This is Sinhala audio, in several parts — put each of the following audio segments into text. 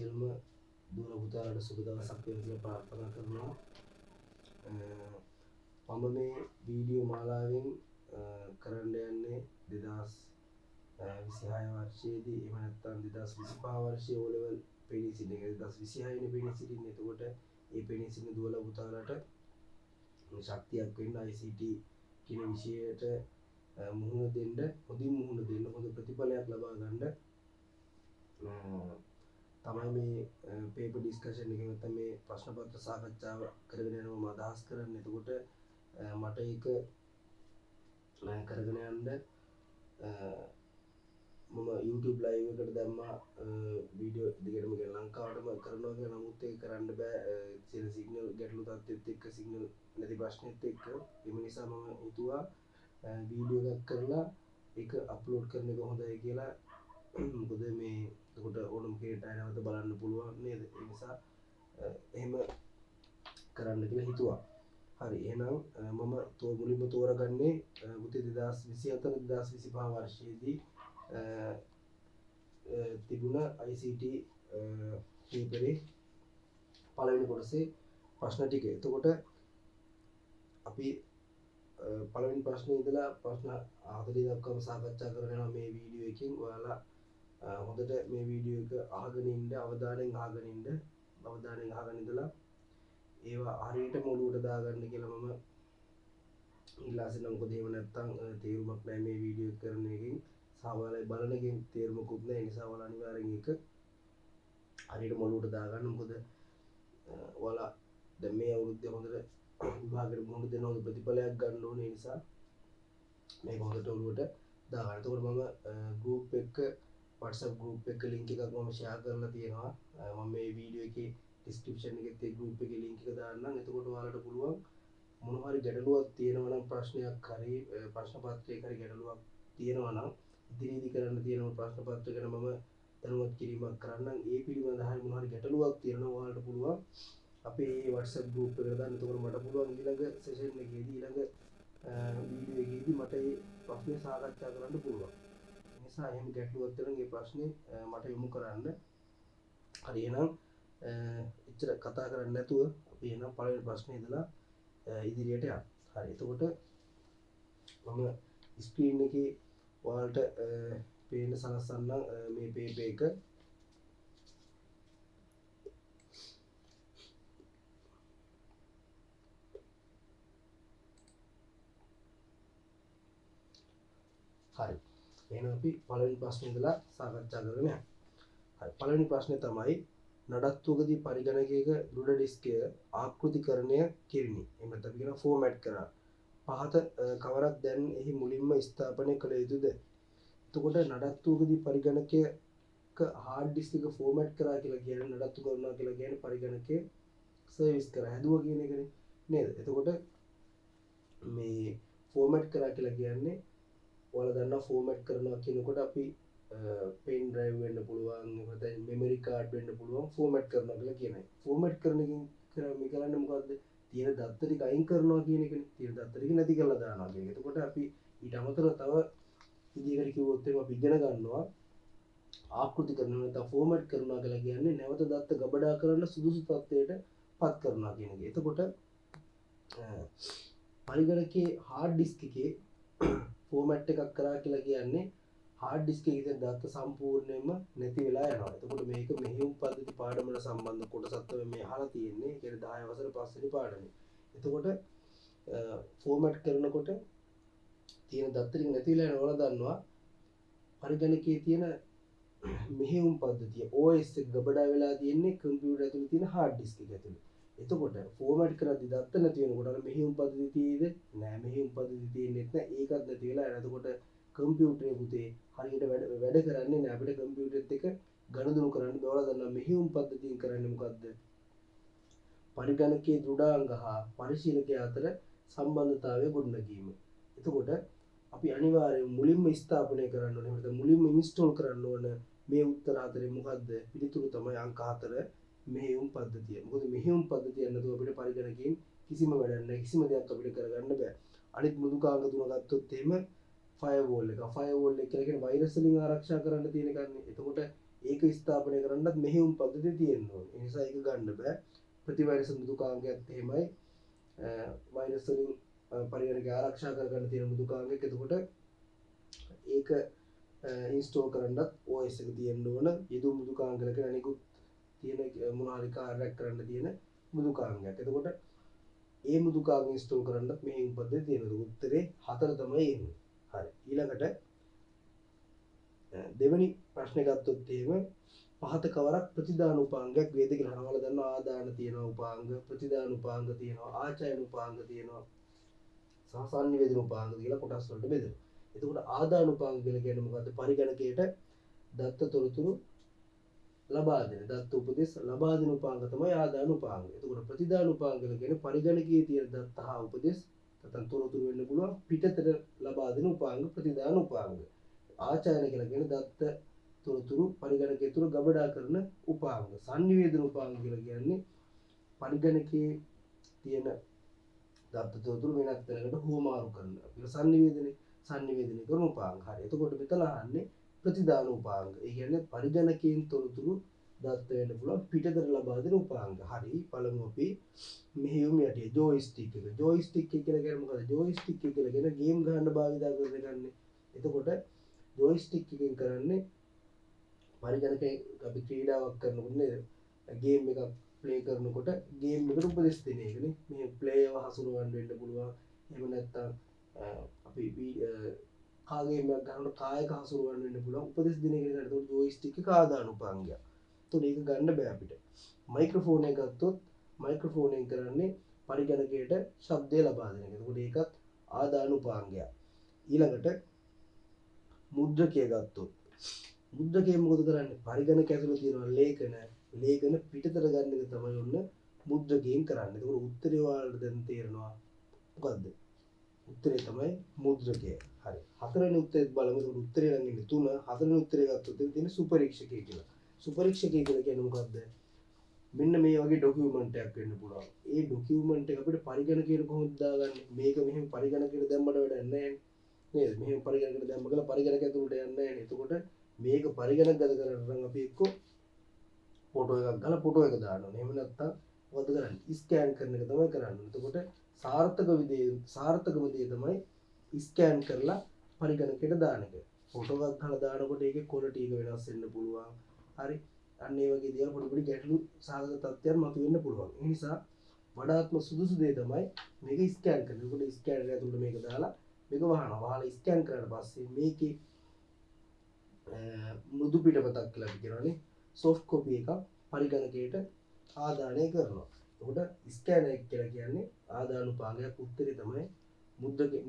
සියලුම දුර පුතාලට සුබ දවසක් වේවා කියලා ප්‍රාර්ථනා කරනවා. මම මේ වීඩියෝ මාලාවෙන් කරන්න යන්නේ 2026 වර්ෂයේදී එහෙම නැත්නම් 2025 වර්ෂයේ O level පෙනී සිටින එක 2026 නේ පෙනී සිටින්නේ. එතකොට මේ පෙනී සිටින දුවල පුතාලට ශක්තියක් වෙන්න ICT කියන විෂයයට මුහුණ දෙන්න, හොඳින් මුහුණ දෙන්න, හොඳ ප්‍රතිඵලයක් ලබා ගන්න තමයි මේ පේපර් ඩිස්කෂන් එකේ නැත්නම් මේ ප්‍රශ්න පත්‍ර සාකච්ඡාව කරගෙන යනවා මම අදහස් කරන්නේ. එතකොට මට ඒක කරගෙන යන්න මම YouTube live එකට දැම්මා වීඩියෝ දෙකටම ගෙන ලංකාවටම කරනවා කියලා. නමුත් ඒක කරන්න බෑ සිග්නල් ගැටලු තත්ත්වෙත් එක්ක, සිග්නල් නැති ප්‍රශ්නෙත් එක්ක. ඒ නිසා මම හිතුවා වීඩියෝ එකක් කරලා ඒක අප්ලෝඩ් කරන එක හොඳයි කියලා. මොකද මේ එතකොට ඕනම කෙනෙක්ට නැවත බලන්න පුළුවන් නේද? ඒ නිසා එහෙම කරන්න කියලා හිතුවා. හරි, එහෙනම් මම මුලින්ම තෝරගන්නේ පුතේ 2024 2025 වර්ෂයේදී තිබුණ ICT පේපරේ පළවෙනි කොටසේ ප්‍රශ්න ටික. එතකොට අපි පළවෙනි ප්‍රශ්නේ ඉඳලා ප්‍රශ්න 40 දක්වාම සාකච්ඡා කරගෙන යනවා මේ වීඩියෝ එකෙන්. ඔයාලා හොඳට මේ වීඩියෝ එක අහගෙන ඉන්න, අවධානයෙන් අහගෙන ඉඳලා ඒවා හරියටම ඔලුවට දාගන්න කියලා මම ඉල්ලා සිටිනවා. මොකද එහෙම නැත්නම් තේරුමක් නැහැ මේ වීඩියෝ එක කරන එකෙන්. සාමාන්‍යයෙන් බලන එකෙන් තේරුමකුත් නැහැ. ඒ නිසා ඔයාලා අනිවාර්යෙන් ඒක හරියටම ඔලුවට දාගන්න. මොකද ඔයාලා දැන් මේ අවුරුද්දේ හොඳට විභාගෙට මුහුණ දෙන හොඳ ප්‍රතිඵලයක් ගන්න ඕනේ. ඒ නිසා මේක හොඳට ඔලුවට දාගන්න. එතකොට මම group එක WhatsApp group එක link එකක් මම share කරලා තියෙනවා. මම මේ වීඩියෝ එකේ description එකෙත් ඒ group එකේ link එක දාන්නම්. එතකොට ඔයාලට පුළුවන් මොන හරි ගැටලුවක් තියෙනවා නම්, ප්‍රශ්නයක් හරි ප්‍රශ්න පත්‍රයක හරි ගැටලුවක් තියෙනවා නම්, ඉදිරියේදී කරන්න තියෙන ප්‍රශ්න පත්‍ර ගැන මම දැනුවත් කිරීමක් කරන්නම්. ඒ පිළිබඳව හරි මොන හරි ගැටලුවක් තියෙනවා ඔයාලට පුළුවන් අපේ WhatsApp group එකට දාන්න. එතකොට මට පුළුවන් ඊළඟ session එකේදී, ඊළඟ වීඩියෝ එකේදී මට මේ ප්‍රශ්නේ සාකච්ඡා කරන්න පුළුවන්. ඒ නිසා එහෙම ගැටලුවක් තියෙනවා නම් ඒ ප්‍රශ්නේ මට යොමු කරන්න. හරි, එහෙනම් එච්චර කතා කරන්නේ නැතුව අපි එහෙනම් පළවෙනි ප්‍රශ්නේ ඉඳලා ඉදිරියට යන්න. හරි, එතකොට මම ස්ක්‍රීන් එකේ ඔයාලට පේන්න සලස්සන්නම් මේ පේපර් එක. හරි, එහෙනම් අපි පළවෙනි ප්‍රශ්නේ ඉඳලා සාකච්ඡා කරගෙන යමු. හරි, පළවෙනි ප්‍රශ්නේ තමයි නඩත්තුවකදී පරිගණකයක දෘඩ ඩිස්කය ආකෘතිකරණය කිරිනි. එහෙම නැත්නම් කියන ෆෝමැට් කරා. පහත කවරක් දැන් එහි මුලින්ම ස්ථාපනය කළ යුතුද? එතකොට නඩත්තුවකදී පරිගණකයක හાર્ඩ් ඩිස්ක් එක ෆෝමැට් කරා කියලා කියන්නේ, නඩත්තු කරනවා කියලා කියන්නේ පරිගණකය සර්විස් කරා, හැදුවා කියන එකනේ නේද? එතකොට මේ ෆෝමැට් කරා කියලා කියන්නේ ඔයාලා දන්නවා ෆෝමැට් කරනවා කියනකොට අපි පෙන් ඩ්‍රයිව් වෙන්න පුළුවන්, නැත්නම් මෙමරි කාඩ් වෙන්න පුළුවන් ෆෝමැට් කරනවා කියලා කියනවා. ෆෝමැට් කරන එකෙන් කරන්නේ මොකද්ද? තියෙන දත්ත ටික අයින් කරනවා කියන එකනේ. තියෙන දත්ත ටික නැති කරලා දානවා කියන එක. එතකොට අපි ඊට අමතරව තව විදිහකට කිව්වොත් එහෙනම් අපි ඉගෙන ගන්නවා ආකෘතිකරණය නැත්නම් ෆෝමැට් කරනවා කියලා කියන්නේ නැවත දත්ත ගබඩා කරන්න සුදුසු තත්ත්වයට පත් කරනවා කියන එක. එතකොට පරිගණකයේ හાર્ඩ් ඩිස්ක් එකේ ෆෝමැට් එකක් කරා කියලා කියන්නේ හાર્ඩ් ඩිස්ක් එකේ තියෙන දත්ත සම්පූර්ණයෙන්ම නැති වෙලා යනවා. එතකොට මේක මෙහෙයුම් පද්ධති පාඩමට සම්බන්ධ කොටසක් තමයි මේ අහලා තියෙන්නේ. ඒ කියන්නේ 10 වසර පස්වෙනි පාඩමේ. එතකොට ෆෝමැට් කරනකොට තියෙන දත්ත ටික නැති වෙලා යනවා. දන්නවා පරිගණකයේ තියෙන මෙහෙයුම් පද්ධතිය OS එක ගබඩා වෙලා තියෙන්නේ කම්පියුටර් ඇතුලේ තියෙන hard disk එක ඇතුලේ. එතකොට ෆෝමැට් කරද්දී දත්ත නැති වෙනකොට අර මෙහෙයුම් පද්ධතිය තියෙයිද? නෑ, මෙහෙයුම් පද්ධතිය තියෙන්නේ නැහැ. ඒකත් නැති වෙලා යනවා. එතකොට කම්පියුටරේ පුතේ හරියට වැඩ කරන්නේ නැහැ. අපිට කම්පියුටරෙත් එක ගනුදෙනු කරන්න බෑ. ඔයාලා දන්නවා මෙහෙයුම් පද්ධතියෙන් කරන්නේ මොකද්ද? පරිගණකයේ දෘඩාංග හා පරිශීලකයා අතර සම්බන්ධතාවය ගොඩනගීම. එතකොට අපි අනිවාර්යයෙන් මුලින්ම ස්ථාපනය කරන්න ඕනේ. එහෙනම් මුලින්ම ඉන්ස්ටෝල් කරන්න ඕන මේ උත්තර හතරේ මොකද්ද? පිළිතුරු තමයි අංක 4 මෙහෙයුම් පද්ධතිය. මොකද මෙහෙයුම් පද්ධතිය නැතුව අපිට පරිගණකයෙන් කිසිම වැඩක් නැහැ. කිසිම දෙයක් අපිට කරගන්න බෑ. අනිත් මෘදුකාංග තුන ගත්තොත් එහෙම ෆයර්වෝල් එක. ෆයර්වෝල් එක කියලා කියන්නේ වෛරස් වලින් ආරක්ෂා කරන්න තියෙන එකනේ. එතකොට ඒක ස්ථාපනය කරන්නත් මෙහෙයුම් පද්ධතිය තියෙන්න ඕනේ. ඒ නිසා ඒක ගන්න බෑ. ප්‍රතිවෛරස මෘදුකාංගයත් එහෙමයි. වෛරස් වලින් පරිගණක ආරක්ෂා කරගන්න තියෙන මෘදුකාංගයක්. එතකොට ඒක ඉන්ස්ටෝල් කරන්නත් OS එක තියෙන්න ඕන. යෙදුම් මෘදුකාංගයක අනිකුත් තියෙන මොනවා හරි කාර්යයක් කරන්න තියෙන මෘදුකාංගයක්. එතකොට ඒ මෘදුකාංග ඉන්ස්ටෝල් කරන්නත් මෙහෙයුම් පද්ධතිය තියෙනවා. උත්තරේ 4 තමයි එන්නේ. හරි. ඊළඟට දෙවෙනි ප්‍රශ්නේ ගත්තොත් එහෙම පහත කවරක් ප්‍රතිදාන උපාංගයක් වේද කියලා අහනවා. ඔයාලා දන්නවා ආදාන තියෙනවා උපාංග, ප්‍රතිදාන උපාංග තියෙනවා, ආචයන උපාංග තියෙනවා, සහ සංනිවේදන උපාංග කියලා කොටස් වලට බෙදෙනවා. එතකොට ආදාන උපාංග කියලා කියන්නේ මොකද්ද? පරිගණකයට දත්ත තොරතුරු ලබා දෙන, දත්ත උපදෙස් ලබා දෙන උපාංග තමයි ආදාන උපාංග. එතකොට ප්‍රතිදාන උපාංග කියලා කියන්නේ පරිගණකයේ තියෙන දත්ත හා උපදෙස් නැත්නම් තොරතුරු වෙන්න පුළුවන් පිටතට ලබා දෙන උපාංග ප්‍රතිදාන උපාංග. ආචාර්ය කියලා කියන දත්ත තොරතුරු පරිගණකයේ තුර ගබඩා කරන උපාංග. සංනිවේදන උපාංග කියලා කියන්නේ පරිගණකයේ තියෙන දත්ත තොරතුරු වෙනත් තැනකට හුවමාරු කරන. ඒක සංනිවේදනය කරන උපාංග. හරි. එතකොට මෙතන අහන්නේ ප්‍රතිදාන උපාංග. ඒ කියන්නේ පරිගණකයෙන් තොරතුරු දත්ත වෙන්න පුළුවන් පිටතට ලබා දෙන උපාංග. හරි. පළමු අපි මෙහෙයුම් යටිය ජෝයිස්ටික් එක. ජෝයිස්ටික් එක කියලා කියන්නේ මොකද? ජෝයිස්ටික් එක කියලා කියන්නේ ගේම් ගහන්න භාවිතා කරන එකන්නේ. එතකොට ජෝයිස්ටික් එකෙන් කරන්නේ පරිගණකේ අපි ක්‍රීඩාවක් කරනකොට නේද? ගේම් එකක් ප්ලේ කරනකොට ගේම් එකට උපදෙස් දෙන එකනේ. මේ ප්ලේයර්ව හසුරවන්න වෙන්න පුළුවන්. එහෙම නැත්නම් අපි කාගේ එකක් ගන්නකොට කායක හසුරවන්න වෙන්න පුළුවන්. උපදෙස් දෙන එක නේද? ඒක ජෝයිස්ටික් එක ආදාන උපාංගයක්. එතකොට ඒක ගන්න බෑ අපිට. මයික්‍රොෆෝන් එක ගත්තොත් මයික්‍රොෆෝන් එකෙන් කරන්නේ පරිගණකයට ශබ්දය ලබා දෙන එක. එතකොට ඒකත් ආදාන උපාංගයක්. ඊළඟට මුද්‍රකය ගත්තොත් මුද්‍රකය මොකද කරන්නේ? පරිගණක ඇතුළේ තියෙන ලේඛන පිටතට ගන්න එක තමයි ඔන්න මුද්‍රකයෙන් කරන්නේ. ඒකෝර උත්තරේ වලට දැන් තේරෙනවා මොකද්ද? උත්තරේ තමයි මුද්‍රකය. හරි. හතරවෙනි උත්තරේ බලමු. ඒකෝර උත්තරේ නම් ඉන්නේ 3. හතරවෙනි උත්තරේ ගත්තොත් තියෙන සුපරීක්ෂකය කියලා. සුපරීක්ෂකය කියලා කියන්නේ මොකද්ද? මෙන්න මේ වගේ ඩොකියුමන්ට් එකක් වෙන්න පුළුවන්. ඒ ඩොකියුමන්ට් එක අපිට පරිගණකයට කොහොමද දාගන්නේ? මේක මෙහෙම පරිගණකයට දැම්මට වැඩක් නැහැ නේද? මෙහෙම පරිගණකයට දැම්ම කියලා පරිගණක ඇතුළට යන්නේ නැහැ නේ. එතකොට මේක පරිගණකගත කරන්න නම් අපි එක්ක ෆොටෝ එකක් ගාලා ෆොටෝ එක දාන්න ඕනේ. එහෙම නැත්නම් මොකද කරන්නේ? ස්කෑන් කරන එක තමයි කරන්නේ. එතකොට සාර්ථකම දේ තමයි ස්කෑන් කරලා පරිගණකයට දාන එක. ෆොටෝ එකක් ගාලා දානකොට ඒකේ ක්වොලිටි එක වෙනස් වෙන්න පුළුවන්. හරි. අන්න ඒ වගේ දේවල් පොඩි ගැටලු සාධක තත්ත්වයන් මතුවෙන්න පුළුවන්. ඒ නිසා වඩාත්ම සුදුසු දේ තමයි මේක ස්කෑන් කරන. ඒකට ස්කෑනර් එක ඇතුළට මේක දාලා මේක වහනවා. වහලා ස්කෑන් කරලා පස්සේ මේකේ මෘදු පිටපතක් කියලා අපි කියනවානේ. සොෆ්ට් කොපි එකක් පරිගණකයට ආදානය කරනවා. එතකොට ස්කෑනර් එක කියලා කියන්නේ ආදාන උපාංගයක්. උත්තරේ තමයි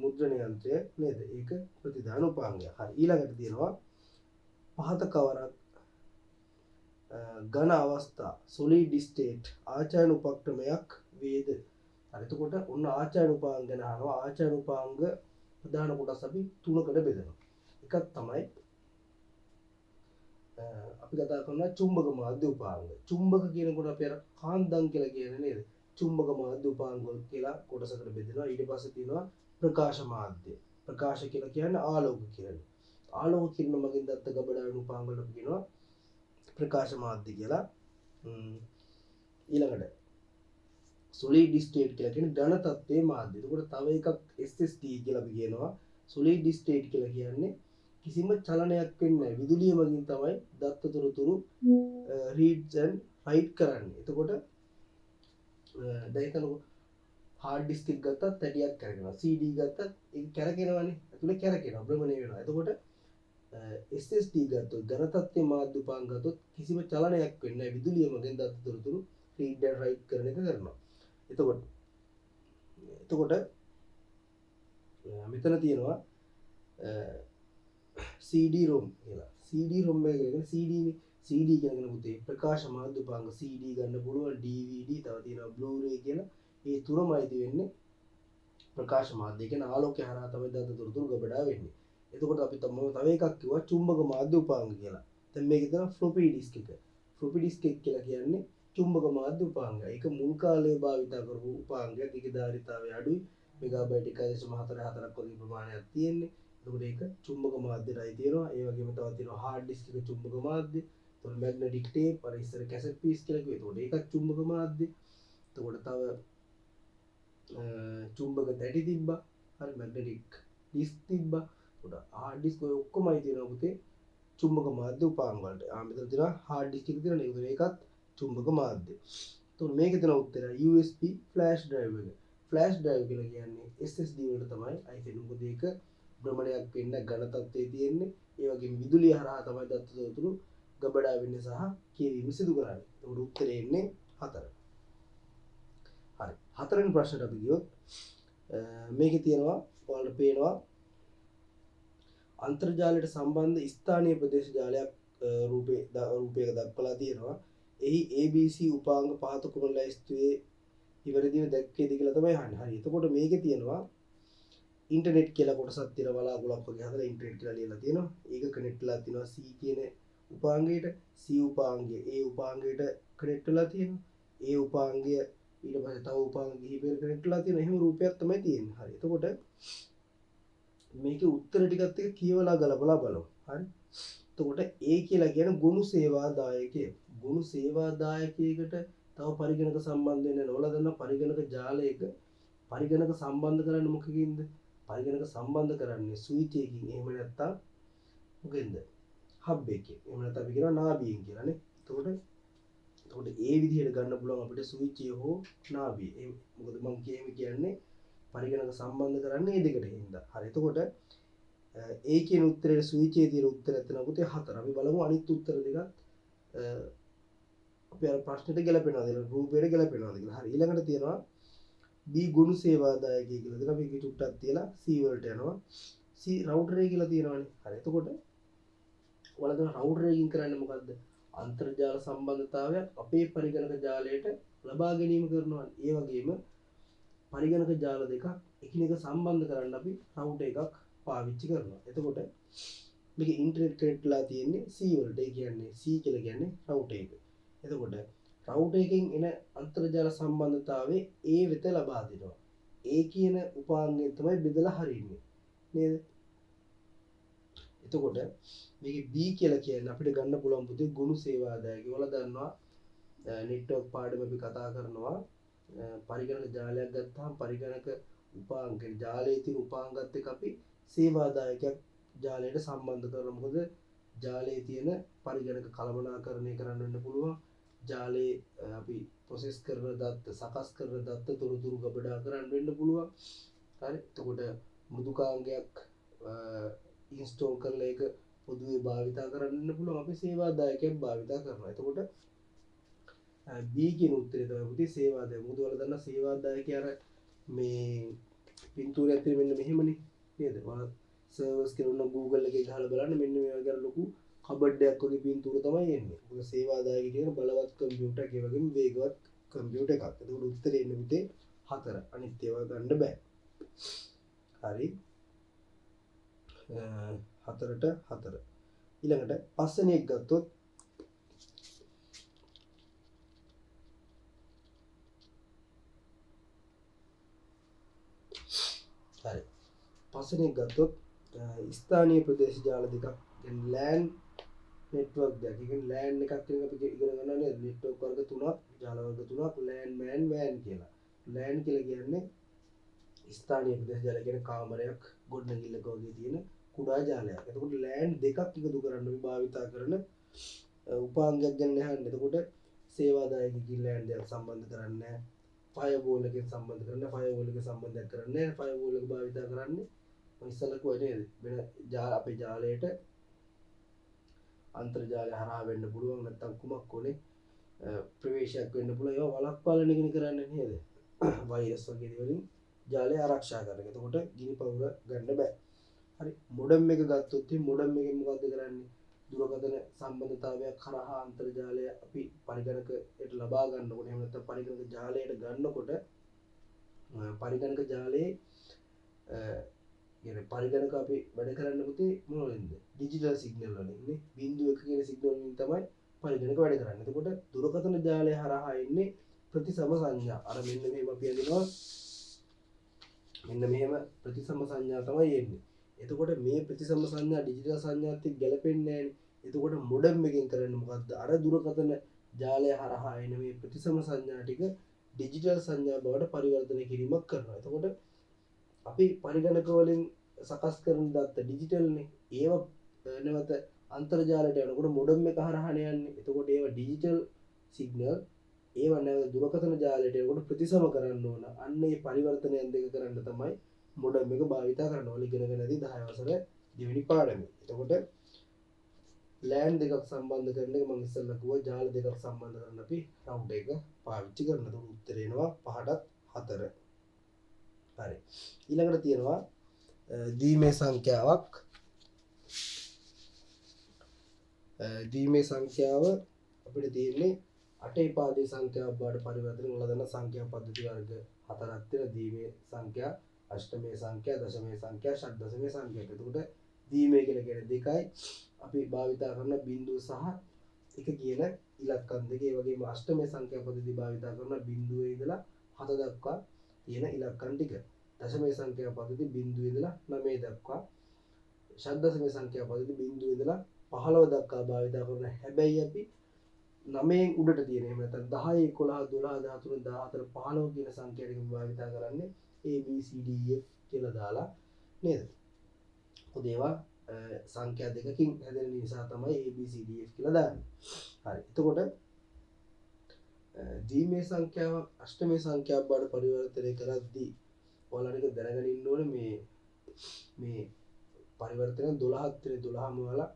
මුද්‍රණ යන්ත්‍රය නේද? ඒක ප්‍රතිදාන උපාංගය. හරි. ඊළඟට තියෙනවා පහත කවරක් ඝන අවස්ථා solid state ආචාර්ය උපක්‍රමයක් වේද? හරි. එතකොට ඔන්න ආචාර්ය උපාංග ගැන අහනවා. ආචාර්ය උපාංග ප්‍රධාන කොටස් අපි තුනකට බෙදනවා. එකක් තමයි අපි කතා කරන චුම්බක මාධ්‍ය උපාංග. චුම්බක කියනකොට අපි අර කාන්දම් කියලා කියන්නේ නේද? චුම්බක මාධ්‍ය උපාංග කියලා කොටසකට බෙදෙනවා. ඊට පස්සේ තියෙනවා ප්‍රකාශ මාධ්‍ය. ප්‍රකාශ කියලා කියන්නේ ආලෝක කිරණ. ආලෝක කිරණ මගින් දත්ත ගබඩා වෙන උපාංග වලට අපි කියනවා ප්‍රකාශ මාධ්‍ය කියලා. ඊළඟට solid state කියලා කියන්නේ ඝන තත්ත්වයේ මාධ්‍ය. එතකොට තව එකක් SST කියලා අපි කියනවා. solid state කියලා කියන්නේ කිසිම චලනයක් වෙන්නේ නැහැ. විදුලිය මගින් තමයි දත්ත තොරතුරු reads and write කරන්නේ. එතකොට දැන් හිතන්නකො hard disk එක ගත්තත් තැටියක් කරගෙනවා. CD ගත්තත් ඒක කැරකෙනවනේ. ඇතුලේ කැරකෙනවා. භ්‍රමණය වෙනවා. එතකොට SSD ගත්තොත් ඝන තත්ත්වයේ මාධ්‍ය උපාංග ගත්තොත් කිසිම චලනයක් වෙන්නේ නැහැ. විදුලිය මගින් දත්ත තොරතුරු read and write කරන එක කරනවා. එතකොට මෙතන තියෙනවා CD-ROM කියලා. CD-ROM එක කියන්නේ CD නේ. CD කියන්නේ පුතේ ප්‍රකාශ මාධ්‍ය උපාංග. CD ගන්න පුළුවන්, DVD, තව තියෙනවා Blu-ray කියලා. මේ තුනමයි තියෙන්නේ ප්‍රකාශ මාධ්‍ය. කියන්නේ ආලෝකය හරහා තමයි දත්ත තොරතුරු ගබඩා වෙන්නේ. එතකොට අපි තව එකක් කිව්වා චුම්බක මාධ්‍ය උපාංග කියලා. දැන් මේකේ තියෙනවා floppy disk එක. floppy disk එක කියලා කියන්නේ චුම්බක මාධ්‍ය උපාංගය. ඒක මුල් කාලේ භාවිත කරපු උපාංගයක්. ඒකේ ධාරිතාවය අඩුයි. මෙගාබයිට් 1.44ක් වගේ ප්‍රමාණයක් තියෙන්නේ. එතකොට ඒක චුම්බක මාධ්‍යයටයි තියෙනවා. ඒ වගේම තව තියෙනවා hard disk එක චුම්බක මාධ්‍ය. එතකොට මැග්නටික් ටේප් අර ඉස්සර කැසට් පීස් කියලා කිව්වේ. එතකොට ඒකත් චුම්බක මාධ්‍ය. එතකොට තව චුම්බක තැටි තිබ්බා. හරි මැග්නටික් ඩිස්ක් තිබ්බා. එතකොට හાર્ඩ් ඩිස්ක් ඔය ඔක්කොමයි තියෙනවා පුතේ චුම්බක මාධ්‍ය උපාංග වලට. මෙතන තියෙනවා හાર્ඩ් ඩිස්ක් එක තියෙනවා. ඒකත් චුම්බක මාධ්‍ය. එතකොට මේකේ තියෙන උත්තරය USB ෆ්ලෑෂ් ඩ්‍රයිව් එක. ෆ්ලෑෂ් ඩ්‍රයිව් කියලා කියන්නේ SSD වලට තමයි අයිති වෙන්නේ. මොකද ඒක භ්‍රමණයක් වෙන්න ඝන තත්ත්වයේ තියෙන්නේ. ඒ වගේම විදුලිය හරහා තමයි දත්ත තොරතුරු ගබඩා වෙන්නේ සහ කියවීම සිදු කරන්නේ. ඒකට උත්තරේ එන්නේ 4. හරි. 4 වෙනි ප්‍රශ්නට අපි ගියොත් මේකේ තියෙනවා ඔයාලට පේනවා අන්තර්ජාලයට සම්බන්ධ ස්ථානීය ප්‍රදේශ ජාලයක් රූපයක දක්වලා තියෙනවා. එහි ABC උපාංග පහත කුමන ලැයිස්තුවේ ඉවරදීව දැක්කේද කියලා තමයි අහන්නේ. හරි. එතකොට මේකේ තියෙනවා ඉන්ටර්නෙට් කියලා කොටසක් තියෙන බලාකුලක් වගේ හදලා ඉන්ටර්නෙට් කියලා ලියලා තියෙනවා. ඒක කනෙක්ට් වෙලා තියෙනවා C කියන උපාංගයට. C උපාංගය A උපාංගයට කනෙක්ට් වෙලා තියෙනවා. A උපාංගය ඊට පස්සේ තව උපාංග කිහිපයකට කනෙක්ට් වෙලා තියෙනවා. එහෙම රූපයක් තමයි තියෙන්නේ. හරි. එතකොට මේකේ උත්තර ටිකත් එක කියවලා ගලපලා බලමු. හරි. එතකොට A කියලා කියන්නේ ගුණ සේවාදායකය. ගුණ සේවාදායකයකට තව පරිගණක සම්බන්ධ වෙන්න ඕන. ඔයාලා දන්නා පරිගණක ජාලයක පරිගණක සම්බන්ධ කරන්නේ මොකකින්ද? පරිගණක සම්බන්ධ කරන්නේ ස්විච් එකකින්. එහෙම නැත්නම් මොකෙන්ද? හබ් එකකින්. එහෙම නැත්නම් අපි කියනවා නාභියෙන් කියලා නේ. එතකොට ඒ විදිහට ගන්න පුළුවන් අපිට ස්විච් එක හෝ නාභිය. මොකද මම කියන්නේ පරිගණක සම්බන්ධ කරන්නේ මේ දෙකට හින්දා. හරි. එතකොට ඒ කියන උත්තරේ ස්විච් එකේ තියෙන උත්තරය තමයි පුතේ 4. අපි බලමු අනිත් උත්තර දෙකත් අපි අර ප්‍රශ්නෙට ගැලපෙනවද කියලා රූපයට ගැලපෙනවද කියලා. හරි. ඊළඟට තියෙනවා B ගුණ සේවාදායකය කියලා. එතන අපි චුට්ටක් තියලා C වලට යනවා. C රවුටර් එක කියලා තියෙනවානේ. හරි. එතකොට ඔයාලා දන්න රවුටර් එකකින් කරන්නේ මොකද්ද? අන්තර්ජාල සම්බන්ධතාවයක් අපේ පරිගණක ජාලයට ලබා ගැනීම කරනවා. ඒ වගේම පරිගණක ජාල දෙකක් එකිනෙක සම්බන්ධ කරන්න අපි රවුටර් එකක් පාවිච්චි කරනවා. එතකොට මේක ඉන්ටර්නෙට් කනෙක්ට් වෙලා තියෙන්නේ C වලට. ඒ කියන්නේ C කියලා කියන්නේ රවුටර් එක. එතකොට රවුටර් එකෙන් එන අන්තර්ජාල සම්බන්ධතාවයේ A වෙත ලබා දෙනවා. A කියන උපාංගය තමයි බෙදලා හරින්නේ. නේද? එතකොට මේකේ B කියලා කියන්නේ අපිට ගන්න පුළුවන් පුතේ ගුණ සේවාදායක. ඔයාලා දන්නවා නෙට්වර්ක් පාඩම අපි කතා කරනවා පරිගණක ජාලයක් ගත්තාම පරිගණක උපාංග ජාලයේ තියෙන උපාංගات එක්ක අපි සේවාදායකයක් ජාලයට සම්බන්ධ කරනවා. මොකද ජාලයේ තියෙන පරිගණක කළමනාකරණය කරන්න වෙන්න පුළුවන්. ජාලයේ අපි ප්‍රොසෙස් කරන දත්ත සකස් කරන දත්ත තොරතුරු ගබඩා කරන්න වෙන්න පුළුවන්. හරි. එතකොට මෘදුකාංගයක් ඉන්ස්ටෝල් කරලා ඒක පොදුවේ භාවිතා කරන්න වෙන්න පුළුවන්. අපි සේවාදායකයෙක් භාවිතා කරනවා. එතකොට B කියන උත්තරේ තමයි පුතේ සේවාදායක. මොකද ඔයාලා දන්නා සේවාදායකය අර මේ පින්තූරය ඇතුලේ මෙන්න මෙහෙමනේ නේද? ඔයාලා සර්වර්ස් කියලා Google එකේ ගහලා බලන්න මෙන්න මේ වගේ අර ලොකු කබඩ් එකක් වගේ පින්තූර තමයි එන්නේ. මොකද සේවාදායක කියන බලවත් කම්පියුටර් එකක් ඒ වගේම වේගවත් කම්පියුටර් එකක්. එතකොට උත්තරේ එන්නේ පුතේ 4. අනිත් ඒවා ගන්න බෑ. හරි. 4ට 4. ඊළඟට පස්වෙනි එක ගත්තොත් හරි. පස්වෙනි එක ගත්තොත් ස්ථානීය ප්‍රදේශ ජාල දෙකක් කියන්නේ LAN නෙට්වර්ක් දෙකක්. ඒ කියන්නේ LAN එකක් කියන අපි ඉගෙන ගන්නවා නේද? නෙට්වර්ක් වර්ග තුනක්, ජාල වර්ග තුනක් LAN MAN WAN කියලා. LAN කියලා කියන්නේ ස්ථානීය ප්‍රදේශ ජාල කියන්නේ කාමරයක් ගොඩනැගිල්ලක වගේ තියෙන කුඩා ජාලයක්. එතකොට LAN දෙකක් එකතු කරන්න අපි භාවිතා කරන උපාංගයක් ගැන අහන්නේ. එතකොට සේවාදායකකින් LAN දෙකක් සම්බන්ධ කරන්නේ ෆයර්වෝල් එකෙන් සම්බන්ධ කරන්නේ ෆයර්වෝල් එක සම්බන්ධයක් කරන්නේ ෆයර්වෝල් එක භාවිතා කරන්නේ මම ඉස්සෙල්ලා කිව්වා නේද? වෙන අපේ ජාලයට අන්තර්ජාලය හරහා වෙන්න පුළුවන් නැත්නම් කුමක් කොනේ ප්‍රවේශයක් වෙන්න පුළුවන්. ඒවා වළක්වාලන එකනේ කරන්නේ නේද? වෛරස් වගේ දේවලින් ජාලය ආරක්ෂා කරන එක. එතකොට ගිනි පවුර ගන්න බෑ. හරි. මොඩම් එක ගත්තොත් මොඩම් එකෙන් මොකද්ද කරන්නේ? දුරකථන සම්බන්ධතාවයක් කරහා අන්තර්ජාලය අපි පරිගණකයට ලබා ගන්නකොට එහෙම නැත්නම් පරිගණක ජාලයට ගන්නකොට පරිගණක ජාලයේ කියන්නේ පරිගණක අපි වැඩ කරන්න පුතේ මොනවලින්ද? ඩිජිටල් සිග්නල් වලින් නේ. බිංදු 1 කියන සිග්නල් වලින් තමයි පරිගණක වැඩ කරන්නේ. එතකොට දුරකථන ජාලය හරහා එන්නේ ප්‍රතිසම සංඥා. අර මෙන්න මෙහෙම අපි අදිනවා. මෙන්න මෙහෙම ප්‍රතිසම සංඥා තමයි එන්නේ. එතකොට මේ ප්‍රතිසම සංඥා ඩිජිටල් සංඥාත් එක්ක ගැලපෙන්නේ නැහැනේ. එතකොට මොඩම් එකෙන් කරන්නේ මොකද්ද? අර දුරකථන ජාලය හරහා එන මේ ප්‍රතිසම සංඥා ටික ඩිජිටල් සංඥා බවට පරිවර්තනය කිරීමක් කරනවා. එතකොට අපි පරිගණක වලින් සකස් කරන දත්ත ඩිජිටල්නේ. ඒව නැවත අන්තර්ජාලයට යනකොට මොඩම් එක හරහානේ යන්නේ. එතකොට ඒව ඩිජිටල් සිග්නල් ඒව නැවත දුරකථන ජාලයට යනකොට ප්‍රතිසම කරන්න ඕන. අන්න ඒ පරිවර්තනයන් දෙක කරන්න තමයි මොඩම් එක භාවිතා කරන්න ඕනේ. ඉගෙනගෙන ඇති 10 වසරේ දෙවෙනි පාඩමේ. එතකොට ලෑන් දෙකක් සම්බන්ධ කරන එක මම ඉස්සෙල්ලා කිව්වා ජාල දෙකක් සම්බන්ධ කරන්න අපි රවුටර් එක පාවිච්චි කරනවා. එතකොට උත්තරේ එනවා 5ටත් 4. හරි. ඊළඟට තියෙනවා ද්විමේ සංඛ්‍යාවක්. ද්විමේ සංඛ්‍යාව අපිට තියෙන්නේ 8 පාදේ සංඛ්‍යාවක් බවට පරිවර්තනය කරලා දන්න සංඛ්‍යා පද්ධති වර්ග 4ක් තියෙන ද්විමේ සංඛ්‍යා, අෂ්ටමේ සංඛ්‍යා, දශමේ සංඛ්‍යා, ෂඩ්දශමේ සංඛ්‍යා. එතකොට ද්විමේ කියලා කියන්නේ දෙකයි. අපි භාවිතා කරන බිංදුව සහ එක කියන ඉලක්කම් දෙක. ඒ වගේම අෂ්ටමේ සංඛ්‍යා පද්ධතිය භාවිතා කරන බිංදුවේ ඉඳලා 7 දක්වා තියෙන ඉලක්කම් ටික. දශමේ සංඛ්‍යා පද්ධතිය බිංදුවේ ඉඳලා 9 දක්වා. ෂඩ්දශමේ සංඛ්‍යා පද්ධතිය බිංදුවේ ඉඳලා 15 දක්වා භාවිතා කරන හැබැයි අපි 9න් උඩට තියෙන එහෙම නැත්නම් 10 11 12 13 14 15 කියන සංඛ්‍යා ටික භාවිතා කරන්නේ A B C D E F කියලා දාලා නේද? මොකද ඒවා සංඛ්‍යා දෙකකින් හැදෙන නිසා තමයි A B C D F කියලා දාන්නේ. හරි. එතකොට ද්විමේ සංඛ්‍යාව අෂ්ටමේ සංඛ්‍යාව බවට පරිවර්තනය කරද්දී ඔයාලා ටික දැනගෙන ඉන්න ඕනේ මේ පරිවර්තන 12ක් තියෙන 12ම ඔයාලා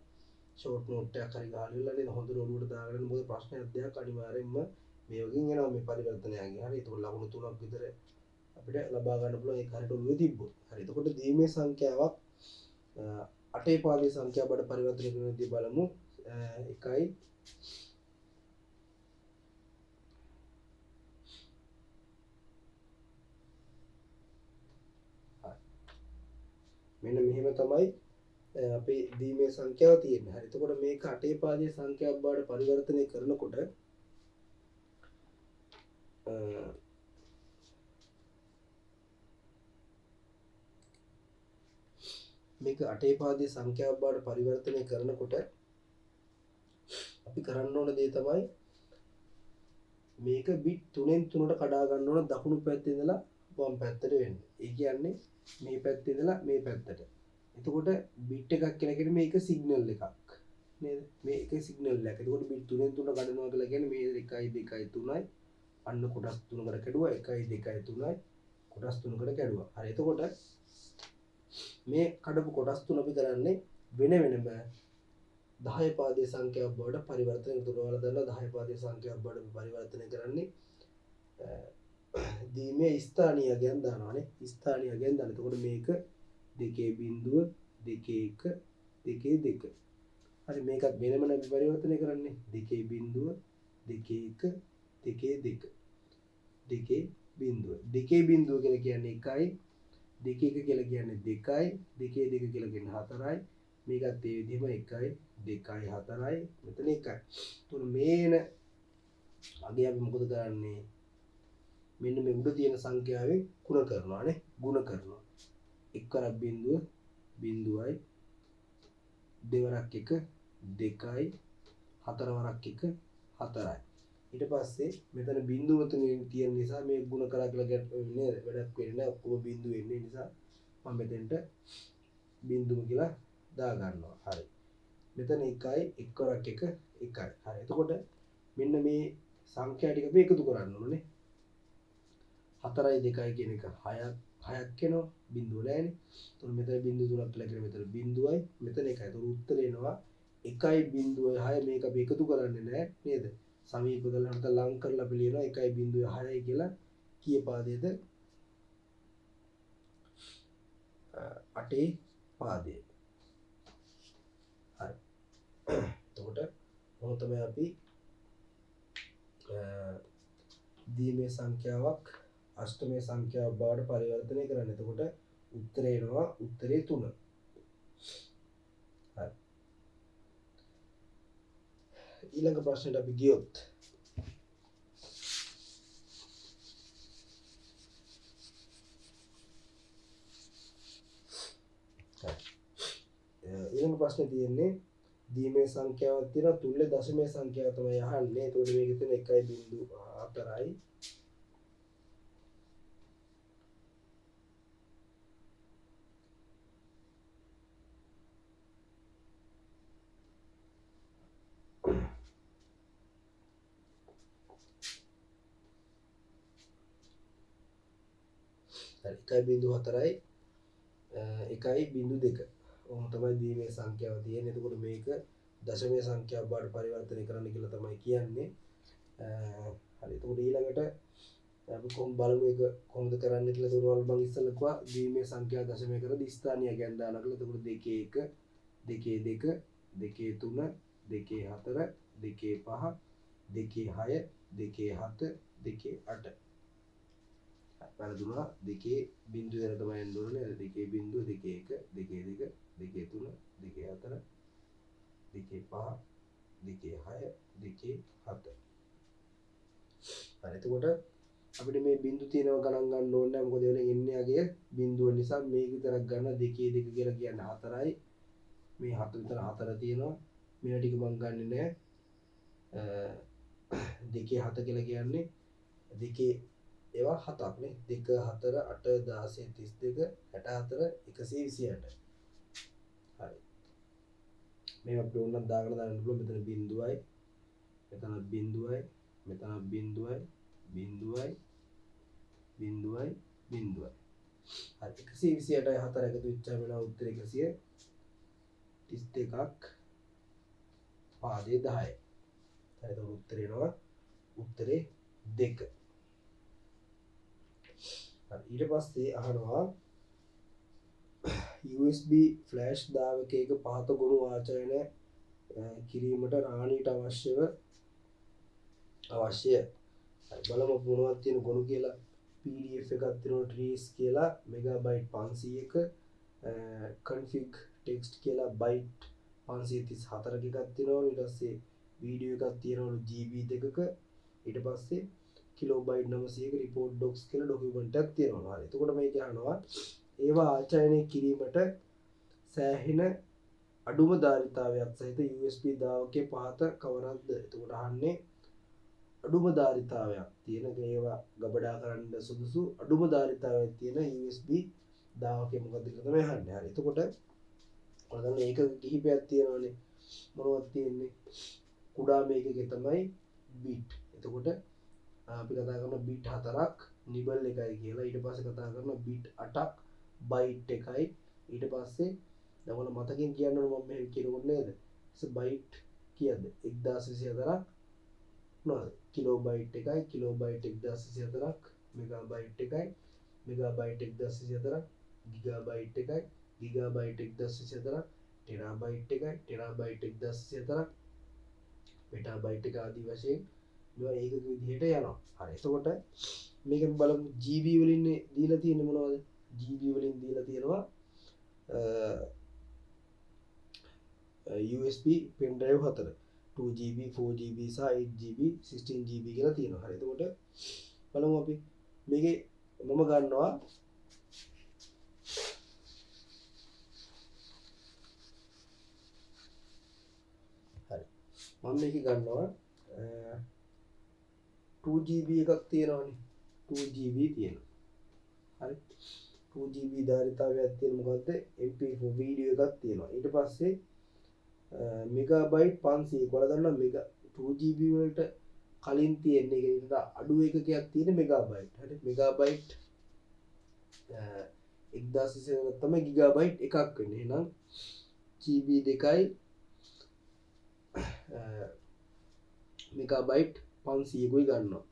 ෂෝට් නෝට් එකක් හරි ගහලා ඉන්නලා නේද? හොඳට ඔළුවට දාගෙන මොකද ප්‍රශ්නයක් දෙයක් අනිවාර්යෙන්ම මේ වගේන් එනවා මේ පරිවර්තනයන්ගෙන්. හරි. එතකොට ලකුණු 3ක් විතර අපිට ලබා ගන්න පුළුවන් ඒක හරියට ඔළුවේ තිබ්බොත්. හරි. එතකොට ද්විමේ සංඛ්‍යාවක් 8 පාදේ සංඛ්‍යාව බවට පරිවර්තනය කරනදී බලමු 1යි මෙන්න මෙහෙම තමයි අපේ ද්විමේ සංඛ්‍යාව තියෙන්නේ. හරි. එතකොට මේක 8 පාදේ සංඛ්‍යාවක් බවට පරිවර්තනය කරනකොට මේක 8 පාදේ සංඛ්‍යාවක් බවට පරිවර්තනය කරනකොට අපි කරන්න ඕන දේ තමයි මේක බිට් 3න් 3ට කඩා ගන්න ඕන දකුණු පැත්තේ ඉඳලා වම් පැත්තට වෙන්න. ඒ කියන්නේ මේ පැත්තේ ඉඳලා මේ පැත්තට. එතකොට බිට් එකක් කියලා කියන්නේ මේක සිග්නල් එකක් නේද? මේ එක සිග්නල් එකක්. එතකොට බිට් 3න් 3 කඩනවා කියලා කියන්නේ මේ 1 2 3යි අන්න කොටස් 3කට කැඩුවා 1 2 3යි කොටස් 3කට කැඩුවා. හරි. එතකොට මේ කඩපු කොටස් තුන අපි කරන්නේ වෙන වෙනම 10 පාදේ සංඛ්‍යාවක් බවට පරිවර්තනය කරනවා. ඔයාලා දන්නවා 10 පාදේ සංඛ්‍යාවක් බවට පරිවර්තනය කරන්නේ දීමේ ස්ථානීය ගැන දානවානේ. ස්ථානීය ගැන දාන. එතකොට මේක 2.0 2.1 2.2. හරි මේකත් වෙනම අපි පරිවර්තනය කරන්නේ 2.0 2.1 2.2 2.0 2.0 කියලා කියන්නේ 1යි 2.1 කියලා කියන්නේ 2යි 2.2 කියලා කියන්නේ 4යි මේකත් ඒ විදිහම 1යි 2යි 4යි මෙතන 1යි. එතකොට මේන අගේ අපි මොකද කරන්නේ? මෙන්න මේ උඩ තියෙන සංඛ්‍යාවෙන් ගුණ කරනවානේ. ගුණ කරනවා. එක්වරක් බිංදුව බිංදුවයි දෙවරක් එක 2යි හතරවරක් එක 4යි. ඊට පස්සේ මෙතන බිංදුව තුනේ තියෙන නිසා මේ ගුණ කරා කියලා කියන්නේ වැඩක් වෙන්නේ නැහැ. ඔක්කොම බිංදුව එන්නේ නිසා මම මෙතෙන්ට බිංදුව කියලා දා ගන්නවා. හරි. මෙතන 1යි එක්වරක් එක 1යි. හරි. එතකොට මෙන්න මේ සංඛ්‍යා ටික අපි එකතු කරන්න ඕනේ. 4යි 2යි කියන එක 6ක් එනවා. බිංදුව නැහැනේ. එතකොට මෙතන බිංදුව 3ක් කියලා කියන මෙතන බිංදුවයි මෙතන 1යි. එතකොට උත්තරේ එනවා 1.6 මේක අපි එකතු කරන්නේ නැහැ නේද? සමීප කරලා නැත්නම් ලං කරලා අපි ලියනවා 1.6යි කියලා කී පාදයේද? 8 පාදයේ. හරි. එතකොට මොකද තමයි අපි දීමේ සංඛ්‍යාවක් අෂ්ටමේ සංඛ්‍යාවක් බවට පරිවර්තනය කරන්න. එතකොට උත්තරේ එනවා උත්තරේ 3. හරි. ඊළඟ ප්‍රශ්නෙට අපි ගියොත් ඊළඟ ප්‍රශ්නේ තියෙන්නේ දීමේ සංඛ්‍යාවක් තියෙනවා තුල්ල දශමයේ සංඛ්‍යාව තමයි අහන්නේ. එතකොට මේකේ තියෙන 1.4යි එකයි බිඳු 4යි 1.2 ඔහොම තමයි දීමේ සංඛ්‍යාව තියෙන්නේ. එතකොට මේක දශමයේ සංඛ්‍යාව බවට පරිවර්තනය කරන්න කියලා තමයි කියන්නේ. හරි එතකොට ඊළඟට අපි කොහොම බලමු ඒක කොහොමද කරන්න කියලා. ඒතකොට මම ඉස්සෙල්ලා කිව්වා දීමේ සංඛ්‍යාව දශමයේ කරලා ස්ථානීය ගැන දානවා කියලා. එතකොට 2 1 2 2 2 3 2 4 2 5 2 6 2 7 2 8 වැරදුනා දෙකේ බිංදුව දෙන තමයි එන්න ඕනේ. දෙකේ බිංදුව 2 1 2 2 2 3 2 4 2 5 2 6 2 7 හරි එතකොට අපිට මේ බිංදු තියෙනවා ගණන් ගන්න ඕනේ නැහැ. මොකද ඒවලින් එන්නේ යගේ බිංදුව නිසා මේක විතරක් ගන්න 2 2 කියලා කියන්නේ 4යි. මේ 7 විතර 4 තියෙනවා. මේවා ටික මම ගන්නෙ නැහැ. 2 7 කියලා කියන්නේ දෙකේ ඒවා 7ක් නේ. 2 4 8 16 32 64 128. හරි. මේවා අපිට ඕනනම් දාගෙන දාන්න පුළුවන්. මෙතන බිංදුවයි. මෙතන බිංදුවයි. මෙතන බිංදුවයි. බිංදුවයි. බිංදුවයි. බිංදුවයි. හරි 128යි 4 එකතු වෙච්චාම වෙනවා උත්තර 132ක් පාදේ 10. හරි එතකොට උත්තරේ එනවා උත්තරේ 2. ඊට පස්සේ අහනවා USB ෆ්ලෑෂ් දාවකයක පහත ගුණ වාචායන කිරීමට රාණීට අවශ්‍ය බලමු මොනවද තියෙන ගුණ කියලා. PDF එකක් තියෙනවා trees කියලා මෙගාබයිට් 500ක config text කියලා බයිට් 534ක එකක් තියෙනවා. ඊට පස්සේ වීඩියෝ එකක් තියෙනවලු GB 2ක. ඊට පස්සේ කිලෝබයිට් 900ක report docs කියලා ડોකියුමන්ට් එකක් තියෙනවා. හරි. එතකොට මේක අහනවා ඒවා ආචාර්යණය කිරීමට සෑහෙන අඩුම ධාරිතාවයක් සහිත USB දාවකයේ පහත කවරක්ද? එතකොට අහන්නේ අඩුම ධාරිතාවයක් තියෙන ඒවා ගබඩා කරන්න සුදුසු අඩුම ධාරිතාවයක් තියෙන USB දාවකයේ මොකක්ද කියලා තමයි අහන්නේ. හරි. එතකොට ඔයාලට මේක කිහිපයක් තියෙනවානේ. මොනවද තියෙන්නේ? කුඩා මේකකේ තමයි bit. එතකොට අපි කතා කරන බිට් 4ක් නිබල් එකයි කියලා. ඊට පස්සේ කතා කරන බිට් 8ක් බයිට් එකයි. ඊට පස්සේ දැන් ඔයාලා මතකෙන් කියන්න ඕන මම මෙහෙම කියනකොට නේද? බයිට් කීයද? 1024ක් නේද? කිලෝබයිට් එකයි කිලෝබයිට් 1024ක් මෙගාබයිට් එකයි මෙගාබයිට් 1024ක් ගිගාබයිට් එකයි ගිගාබයිට් 1024ක් ටෙරාබයිට් එකයි ටෙරාබයිට් 1024ක් පෙටාබයිට් එක ආදී වශයෙන් මේවා ඒකක විදිහට යනවා. හරි. එතකොට මේක බලමු GB වලින් දීලා තියෙන්නේ මොනවද? GB වලින් දීලා තියෙනවා USB pen drive 4 2GB 4GB සහ 8GB 16GB කියලා තියෙනවා. හරි. එතකොට බලමු අපි මේකේ මම ගන්නවා හරි. මම මේක ගන්නවා 2GB එකක් තියෙනවානේ. 2GB තියෙනවා. හරි. 2GB ධාරිතාවයක් තියෙන මොකද්ද? MP4 වීඩියෝ එකක් තියෙනවා. ඊට පස්සේ මෙගාබයිට් 500 කොලා ගන්නවා මෙගා 2GB වලට කලින් තියෙන එක ඊට අඩු එකකයක් තියෙන මෙගාබයිට්. හරි. මෙගාබයිට් 1024 තමයි ගිගාබයිට් එකක් වෙන්නේ. එහෙනම් GB 2යි මෙගාබයිට් 500කුයි ගන්නවා.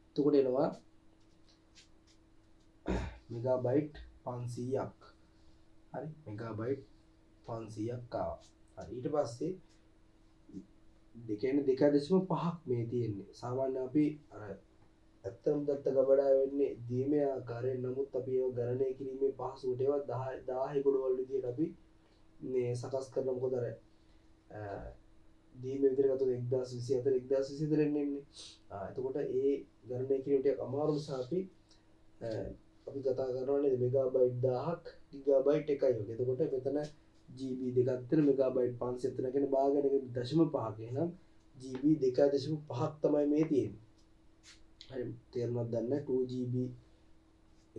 එතකොට එනවා මෙගාබයිට් 500ක්. හරි. මෙගාබයිට් 500ක් ආවා. හරි. ඊට පස්සේ දෙකෙන් 2.5ක් මේ තියෙන්නේ. සාමාන්‍ය අපි අර ඇත්තම දත්ත ගබඩා වෙන්නේ දීමේ ආකාරයෙන්. නමුත් අපි ඒව ගණනය කිරීමේ පහසුවට ඒවා 10 ගොඩවල් විදියට අපි මේ සකස් කරන මොකද අර දීමේ විතර ගත්තොත් 1024 1024 එන්නේ. එතකොට ඒ ගණනය කිරීමට අමාරු නිසා අපි කතා කරනවා නේද මෙගාබයිට් 1000ක් ගිගාබයිට් එකයි වගේ. එතකොට මෙතන GB දෙකක් තියෙන මෙගාබයිට් 500ක් තියෙන කියන්නේ භාගයක 0.5ක. එහෙනම් GB 2.5ක් තමයි මේ තියෙන්නේ. හරි තේරුණාද දන්නේ 2GB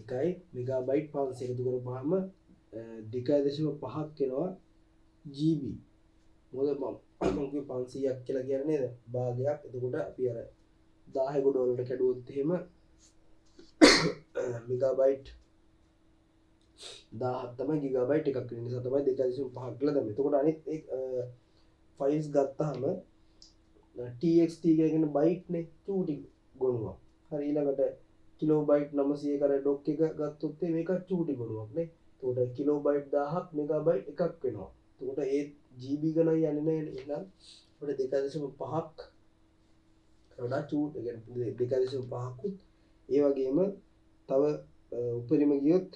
එකයි මෙගාබයිට් 500 එකතු කරපුවාම 2.5ක් එනවා GB. මොකද මම 500ක් කියලා කියන්නේ නේද භාගයක්. එතකොට අපි අර 1000 ගොඩ වලට කැඩුවොත් එහෙම මෙගාබයිට් 1000ක් තමයි ගිගාබයිට් එකක් වෙන නිසා තමයි 2.5ක් කියලා දැම්මේ. එතකොට අනිත් ෆයිල්ස් ගත්තාම txt කියන බයිට් නේ චූටි ගොනුවක්. හරි ඊළඟට කිලෝබයිට් 900 කර ඩොක් එක ගත්තොත් මේක චූටි ගොනුවක් නේ. එතකොට කිලෝබයිට් 1000ක් මෙගාබයිට් එකක් වෙනවා. එතකොට ඒ GB ගණන් යන්නේ නැහැ. එහෙනම් අපිට 2.5ක් වඩා චූටි කියන්නේ 2.5ක් උත් ඒ වගේම තව උපරිම ගියොත්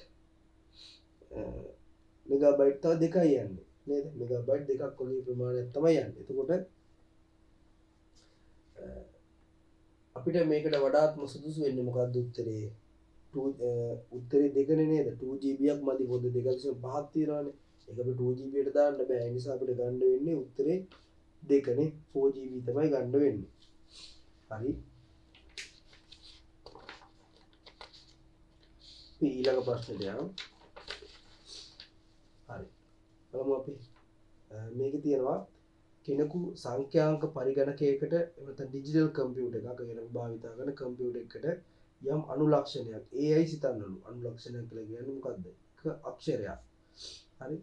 මෙගාබයිට් තව දෙකයි යන්නේ නේද? මෙගාබයිට් දෙකක් වගේ ප්‍රමාණයක් තමයි යන්නේ. එතකොට අපිට මේකට වඩාත්ම සුදුසු වෙන්නේ මොකක්ද උත්තරේ? උත්තරේ දෙකනේ නේද? 2GB ක් මදි පොද 2.5ක් තියනවානේ. ඒක අපි 2GB එකට දාන්න බෑ. ඒ නිසා අපිට ගන්න වෙන්නේ උත්තරේ දෙකනේ. 4GB තමයි ගන්න වෙන්නේ. හරි. ඊළඟ ප්‍රශ්නෙට යමු. හරි. බලමු අපි මේකේ තියෙනවා කෙනෙකු සංඛ්‍යාංක පරිගණකයකට එතන ඩිජිටල් කම්පියුටර් එකක් ගැන භාවිතා කරන කම්පියුටර් එකට යම් අනුලක්ෂණයක් AI සිතන්නලු. අනුලක්ෂණයක් කියලා කියන්නේ මොකද්ද? එක අක්ෂරයක්. හරි.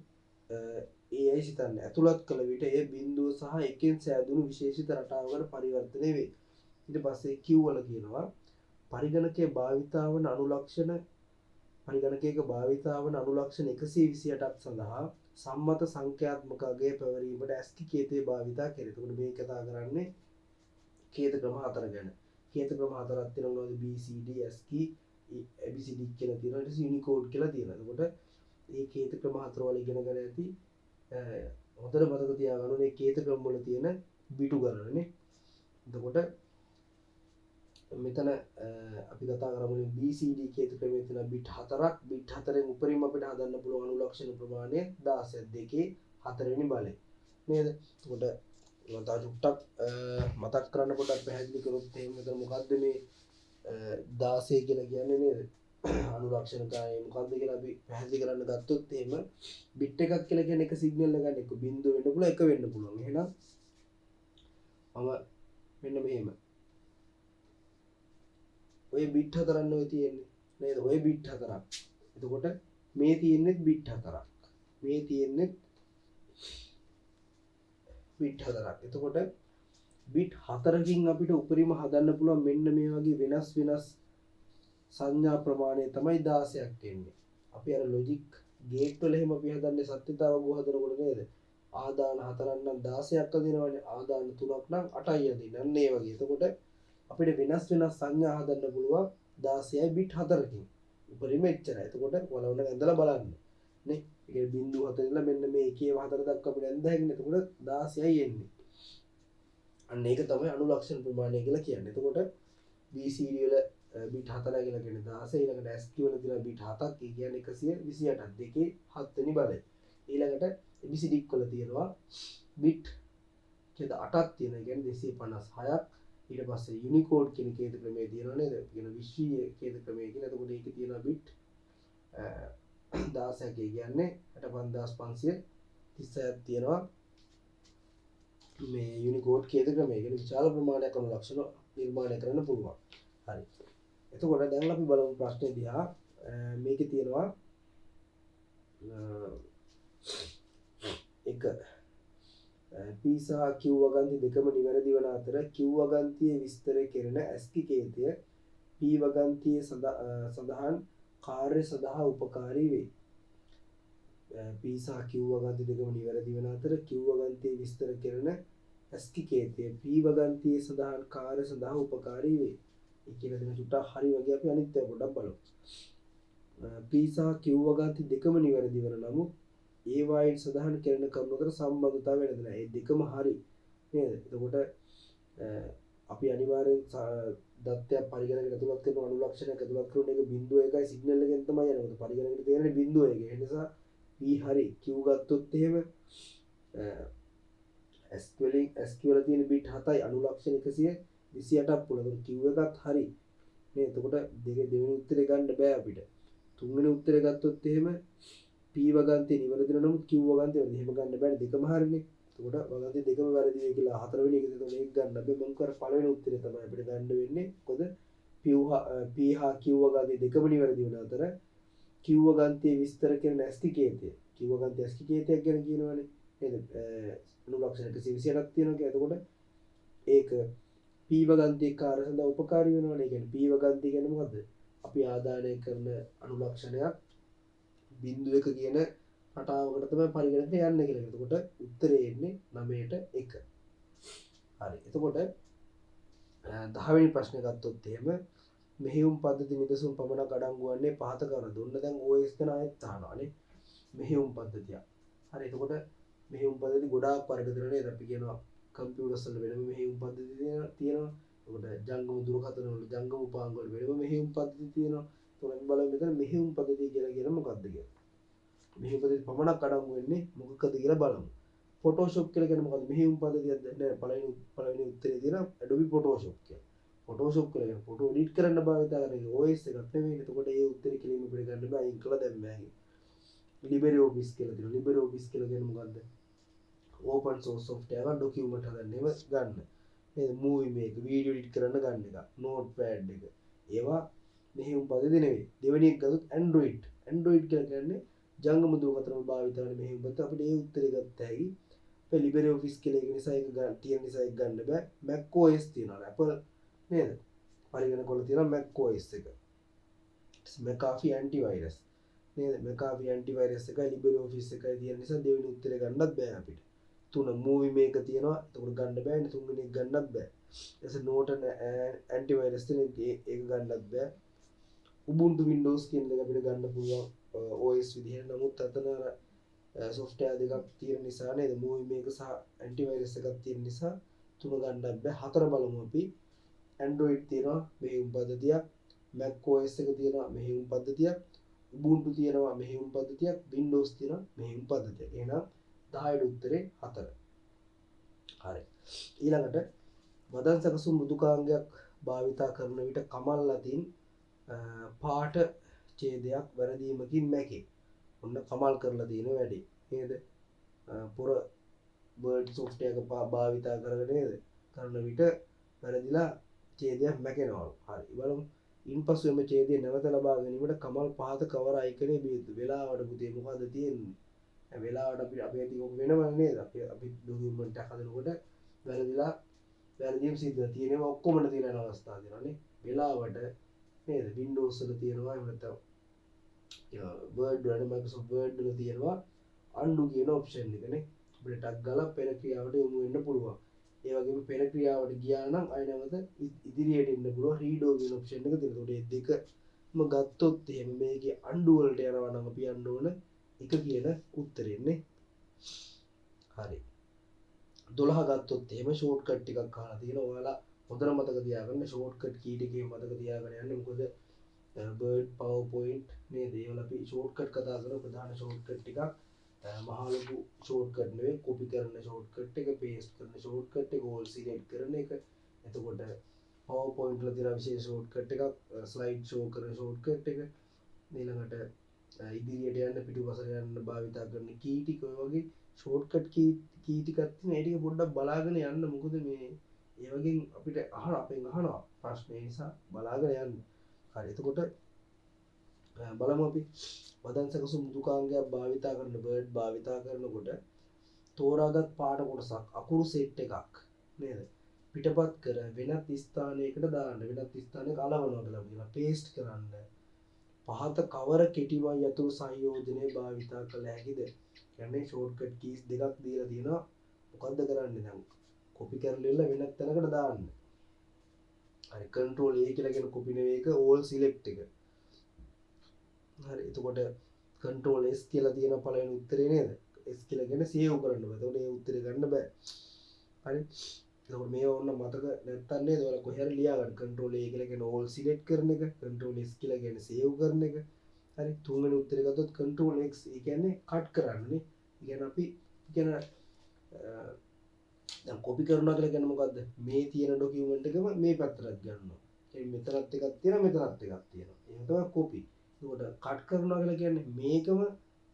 AI සිතන්න ඇතුළත් කළ විට ඒ බිඳුව සහ එකෙන් සෑදුණු විශේෂිත රටාවකට පරිවර්තනය වේ. ඊට පස්සේ Q වල කියනවා පරිගණකයේ භාවිතා වන අනුලක්ෂණ පරිගණකයක භාවිතා වන අනුලක්ෂණ 128ක් සඳහා සම්මත සංඛ්‍යාත්මක අගය පැවරීමට ASCII කේතය භාවිතා කෙරේ. එතකොට මේ කතා කරන්නේ කේත ක්‍රම හතර ගැන. කේත ක්‍රම හතරක් තියෙනවා මොනවද? BCD ASCII ABCD කියලා තියෙනවා. ඊට පස්සේ Unicode කියලා තියෙනවා. එතකොට මේ කේත ක්‍රම හතර වල ඉගෙන ගන්න ඇති හොඳට මතක තියාගන්න ඕනේ කේත ක්‍රම වල තියෙන බිටු ගණනනේ. එතකොට මෙතන අපි කතා කරමු BCD කේත ක්‍රමයේ තියෙන බිට් 4ක්. බිට් 4න් උපරිම අපිට හදන්න පුළුවන් අනුලක්ෂණ ප්‍රමාණය 16ක්. දෙකේ 4 වෙනි බලය නේද? එතකොට මම තව චුට්ටක් මතක් කරන්න පොඩ්ඩක් පැහැදිලි කරොත් එහෙනම් මෙතන මොකද්ද මේ 16 කියලා කියන්නේ නේද? අනුලක්ෂණ කායේ මොකද්ද කියලා අපි පැහැදිලි කරන්න ගත්තොත් එහෙම බිට් එකක් කියලා කියන්නේ එක සිග්නල් එකක් ගන්න එක බිංදුව වෙන්න පුළුවන් එක වෙන්න පුළුවන්. එහෙනම් මම මෙන්න මෙහෙම ඔය බිට් හතරක් ඔය තියෙන්නේ නේද? ඔය බිට් හතරක්. එතකොට මේ තියෙන්නේ බිට් හතරක්. මේ තියෙන්නේ බිට් හතරක්. එතකොට බිට් හතරකින් අපිට උපරිම හදන්න පුළුවන් මෙන්න මේ වගේ වෙනස් වෙනස් සංඥා ප්‍රමාණය තමයි 16ක් එන්නේ. අපි අර ලොජික් ගේට් වල එහෙම අපි හදන්නේ සත්‍යතාව ගෝ හදනකොට නේද? ආදාන 4ක් නම් 16ක් අදිනවනේ. ආදාන 3ක් නම් 8යි අදින්නේ. අන්න ඒ වගේ. එතකොට අපිට වෙනස් වෙනස් සංඥා හදන්න පුළුවන් 16යි බිට් 4කින්. උපරිම එච්චරයි. එතකොට වලවන්න ඇඳලා බලන්න. නේ? ඒ කියන්නේ බිංදුව 4 ඉඳලා මෙන්න මේ 1 4 දක්වා අපිට ඇඳ හැකිනේ. එතකොට 16යි එන්නේ. අන්න ඒක තමයි අනුලක්ෂණ ප්‍රමාණය කියලා කියන්නේ. එතකොට BCD වල බිට් 4 කියලා කියන්නේ 16. ඊළඟට ASCII වල තියෙන බිට් 7ක්. ඒ කියන්නේ 128ක්. දෙකේ 7 වෙනි බලය. ඊළඟට ABCD වල තියෙනවා බිට් 8ක් තියෙන. ඒ කියන්නේ 256ක්. ඊට පස්සේ Unicode කියන කේත ක්‍රමයේ තියෙනවා නේද? කියන විශ්වීය කේත ක්‍රමයේ කියලා. එතකොට ඒකේ තියෙනවා බිට් 16ක්. ඒ කියන්නේ 65536ක් තියෙනවා මේ Unicode කේත ක්‍රමයේ. කියන විශාල ප්‍රමාණයක් අනුලක්ෂණ නිර්මාණය කරන්න පුළුවන්. හරි. එතකොට දැන් අපි බලමු ප්‍රශ්නේ දිහා. මේකේ තියෙනවා එක P සහ Q වගන්ති දෙකම නිවැරදි වන අතර Q වගන්තියේ විස්තර කෙරෙන ASCII කේතය P වගන්තියේ සඳහන් කාර්ය සඳහා උපකාරී වේ. P සහ Q වගන්ති දෙකම නිවැරදි වන අතර Q වගන්තියේ විස්තර කෙරෙන ASCII කේතය P වගන්තියේ සඳහන් කාර්ය සඳහා උපකාරී වේ. ඒ කියලා දෙන චුට්ටක් හරි වගේ අපි අනිත් ඒවා පොඩ්ඩක් බලමු. P සහ Q වගන්ති දෙකම නිවැරදි වන නමුත් ඒ වයින් සඳහන් කරන කරුණු අතර සම්බන්ධතාවය වෙනද නැහැ. ඒ දෙකම හරි නේද? එතකොට අපි අනිවාර්යෙන් දත්තයක් පරිගණකයට ඇතුළත් කරන අනුලක්ෂණයක් ඇතුළත් කරන එක බිංදුව එකයි සිග්නල් එකෙන් තමයි යන්නේ. මොකද පරිගණකයට තියෙන්නේ බිංදුව එක. ඒ නිසා P හරි Q ගත්තොත් එහෙම S වල තියෙන බිට් 7යි අනුලක්ෂණ 128ක් පුළුවන්. Q එකත් හරි. නේ එතකොට දෙවෙනි උත්තරේ ගන්න බෑ අපිට. තුන්වෙනි උත්තරේ ගත්තොත් එහෙම P වගන්තිය නිවැරදි නමුත් Q වගන්තිය වැරදි. එහෙම ගන්න බෑනේ දෙකම හරිනේ. එතකොට වගන්තිය දෙකම වැරදි වෙයි කියලා හතරවෙනි එකද එතකොට ඒක ගන්න බෑ. මම කර පළවෙනි උත්තරේ තමයි අපිට ගන්න වෙන්නේ. මොකද P හා Q වගන්තිය දෙකම නිවැරදි වෙන අතර Q වගන්තිය විස්තර කරන ඇස්ටිකේතය. Q වගන්තිය ඇස්ටිකේතයක් ගැන කියනවනේ. නේද? අනුලක්ෂණ 128ක් තියෙනවා කියලා. එතකොට ඒක P වගන්තිය කාර්ය සඳහා උපකාරී වෙනවනේ. ඒ කියන්නේ P වගන්තිය කියන්නේ මොකද්ද? අපි ආදානය කරන අනුලක්ෂණයක් බිඳුවක කියන රටාවකට තමයි පරිගණකයට යන්නේ කියලා. එතකොට උත්තරේ එන්නේ 9ට 1. හරි. එතකොට 10 වෙනි ප්‍රශ්නේ ගත්තොත් එහෙම මෙහෙයුම් පද්ධති නිදසුන් පමණක් අඩංගු වන්නේ පහත කර දුන්න. දැන් OS ගැන ආයෙත් අහනවානේ. මෙහෙයුම් පද්ධතිය. හරි. එතකොට මෙහෙයුම් පද්ධති ගොඩාක් වර්ග දෙනවා නේද? අපි කියනවා කම්පියුටර්ස් වල වෙනම මෙහෙයුම් පද්ධති තියෙනවා. එතකොට ජංගම දුරකථන වල ජංගම උපාංග වල වෙනම මෙහෙයුම් පද්ධති තියෙනවා. එතකොට අපි බලමු මෙතන මෙහෙයුම් පද්ධතිය කියලා කියන මොකක්ද කියලා. මෙහෙයුම් පද්ධති පමණක් අඩංගු වෙන්නේ මොකක්ද කියලා බලමු. ෆොටෝෂොප් කියලා කියන්නේ මොකද්ද? මෙහෙයුම් පද්ධතියක්ද? නෑ පළවෙනි උත්තරේ තියෙනවා Adobe Photoshop කියලා. ෆොටෝෂොප් කියලා කියන්නේ ෆොටෝ එඩිට් කරන්න භාවිත කරන OS එකක් නෙමෙයි. එතකොට ඒ උත්තරේ කෙලින්ම අපිට ගන්න බෑ. අයින් කළා දැන් බෑ. LibreOffice කියලා තියෙනවා. LibreOffice කියලා කියන්නේ මොකද්ද? ඕපන් සෝස් software එක ඩොකියුමන්ට් හදන්නේම ගන්න. නේද? මූවි මේක, වීඩියෝ එඩිට් කරන්න ගන්න එක, නෝට්පෑඩ් එක. ඒවා මෙහෙයුම් පද්ධති නෙවෙයි. දෙවෙනි එක ගත්තොත් Android. Android කියලා කියන්නේ ජංගම දුරකථන වල භාවිත කරන මෙහෙයුම් පද්ධතිය. අපිට ඒ උත්තරේ ගත්ත හැකි. අපේ LibreOffice කියලා එක නිසා ඒක ගන්න තියෙන නිසා ඒක ගන්න බෑ. macOS තියෙනවා. Apple නේද? පරිගණක වල තියෙනවා macOS එක. McAfee antivirus. නේද? McAfee antivirus එකයි LibreOffice එකයි තියෙන නිසා දෙවෙනි උත්තරේ ගන්නත් බෑ අපිට. තුන මූවි මේක තියෙනවා. එතකොට ගන්න බෑනේ. තුන්වෙනි එක ගන්නත් බෑ. ඊට Norton antivirus තියෙන ඒක ගන්නත් බෑ. Ubuntu Windows කියන එක අපිට ගන්න පුළුවන් OS විදිහට. නමුත් අතන software දෙකක් තියෙන නිසා නේද? මූවි මේක සහ antivirus එකක් තියෙන නිසා තුන ගන්නත් බෑ. හතර බලමු අපි. Android තියෙනවා මෙහෙයුම් පද්ධතියක්. macOS එක තියෙනවා මෙහෙයුම් පද්ධතියක්. Ubuntu තියෙනවා මෙහෙයුම් පද්ධතියක්. Windows තියෙනවා මෙහෙයුම් පද්ධතියක්. එහෙනම් 10 උත්තරේ 4. හරි. ඊළඟට වදන් සකසු මෘදුකාංගයක් භාවිතා කරන විට කමල් අතින් පාට ඡේදයක් වැරදීමකින් මැකේ. ඔන්න කමල් කරලා තියෙන වැඩි. නේද? පොර වර්ඩ් software එක භාවිතා කරගෙන නේද? කරන විට වැරදිලා ඡේදයක් මැකෙනවා. හරි. බලමු. ඉන්පසු එම ඡේදය නැවත ලබා ගැනීමට කමල් පහත කවර අයිකනේ බේතු. වෙලාවට පුතේ මොකද්ද තියෙන්නේ? වෙලාවට අපි අපේ තියෙන වෙනවනේ නේද? අපි ඩොකියුමන්ට් එක හදනකොට වැරදිලා වැරදීම් සිද්ධ තියෙනවා ඔක්කොම තියෙන අවස්ථා තියෙනවානේ. වෙලාවට නේද? Windows වල තියෙනවා එහෙම නැත්නම් Word වල Microsoft Word වල තියෙනවා undo කියන option එකනේ. අපිට ටක් ගාලා පෙර ක්‍රියාවට යොමු වෙන්න පුළුවන්. ඒ වගේම පෙර ක්‍රියාවට ගියා නම් අය නැවත ඉදිරියට එන්න පුළුවන් redo කියන option එක තියෙනවා. ඒකට මේ දෙකම ගත්තොත් එහෙම මේකේ undo වලට යනවා නම් අපි යන්න ඕන එක කියන උත්තරෙන්නේ. හරි. 12 ගත්තොත් එහෙම ෂෝට්කට් ටිකක් අහලා තියෙනවා. ඔයාලා හොඳට මතක තියාගන්න ෂෝට්කට් කී ටිකේ මතක තියාගෙන යන්න. මොකද Word PowerPoint නේද? ඒවල අපි ෂෝට්කට් කතා කරන ප්‍රධාන ෂෝට්කට් ටිකක් මහා ලොකු ෂෝට්කට් නෙවෙයි. කොපි කරන ෂෝට්කට් එක, පේස්ට් කරන ෂෝට්කට් එක, ඕල් සිලෙක්ට් කරන එක. එතකොට PowerPoint වල තියෙන විශේෂ ෂෝට්කට් එකක්, ස්ලයිඩ් ෂෝ කරන ෂෝට්කට් එක. ඊළඟට ඉදිරියට යන්න පිටුපසට යන්න භාවිතා කරන කී ටික ඔය වගේ ෂෝට්කට් කී ටිකක් තියෙන. ඒ ටික පොඩ්ඩක් බලාගෙන යන්න. මොකද මේ ඒ වගේ අපිට අපෙන් අහනවා ප්‍රශ්න. ඒ නිසා බලාගෙන යන්න. හරි. එතකොට බලමු අපි වදන් සකසු මෘදුකාංගයක් භාවිතා කරන Word භාවිතා කරනකොට තෝරාගත් පාඩ කොටසක් අකුරු සෙට් එකක් නේද? පිටපත් කර වෙනත් ස්ථානයකට දාන්න. වෙනත් ස්ථානයක අලවනවා කියලා කියනවා. පේස්ට් කරන්න. පහත කවර කෙටිමයි යතුරු සංයෝජනය භාවිතා කළ හැකිද? කියන්නේ ෂෝට්කට් කීස් දෙකක් දීලා තියෙනවා. මොකද්ද කරන්නේ දැන්? කොපි කරලා වෙනත් තැනකට දාන්න. හරි. control A කියලා කියන කොපි නෙවෙයි එක all select එක. හරි. එතකොට control S කියලා තියෙන පළවෙනි උත්තරේ නේද? S කියලා කියන්නේ save කරන්න බෑ. එතකොට ඒ උත්තරේ ගන්න බෑ. හරි. එතකොට මේව ඕන්න මතක නැත්තම් නේද? ඔයාලා කොහේ හරි ලියා ගන්න. control A කියලා කියන්නේ all select කරන එක, control S කියලා කියන්නේ save කරන එක. හරි තුන්වෙනි උත්තරේ ගත්තොත් control x ඒ කියන්නේ කට් කරන්නනේ. ඒ කියන්නේ අපි කියන දැන් කොපි කරනවා කියලා කියන්නේ මොකද්ද? මේ තියෙන ડોකියුමන්ට් එකම මේ පැත්තට ගන්නවා. ඒ මෙතනත් එකක් තියෙනවා මෙතනත් එකක් තියෙනවා. ඒක තමයි කොපි. ඒකට කට් කරනවා කියලා කියන්නේ මේකම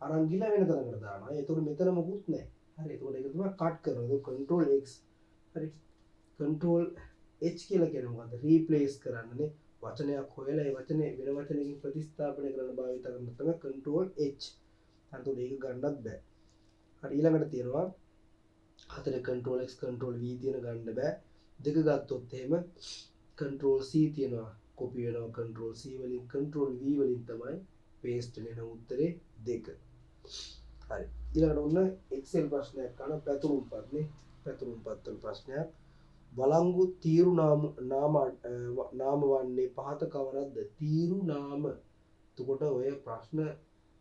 අරන් ගිහලා වෙන තැනකට දානවා. ඒතකොට මෙතන මොකුත් නැහැ. හරි. ඒතකොට ඒක තමයි කට් කරනවා. ඒක control x. හරි. control h කියලා කියන්නේ මොකද්ද? replace කරන්නනේ. වචනයක් හොයලා ඒ වචනේ වෙන වචනකින් ප්‍රතිස්ථාපනය කරන්න භාවිත කරන තමයි control h. හරිද? ඒක ගන්නත් බෑ. හරි ඊළඟට තියෙනවා හතරේ control x control v තියෙන ගන්න බෑ. දෙක ගත්තොත් එහෙම control c තියෙනවා copy වෙනවා control c වලින් control v වලින් තමයි paste වෙන උත්තරේ දෙක. හරි ඊළඟට ඔන්න excel ප්‍රශ්නයක් කරන පැතුරුම්පත්නේ. පැතුරුම්පත් වල ප්‍රශ්නයක් වළංගු තීරු නාම වන්නේ පහත කවරක්ද? තීරු නාම. එතකොට ඔය ප්‍රශ්න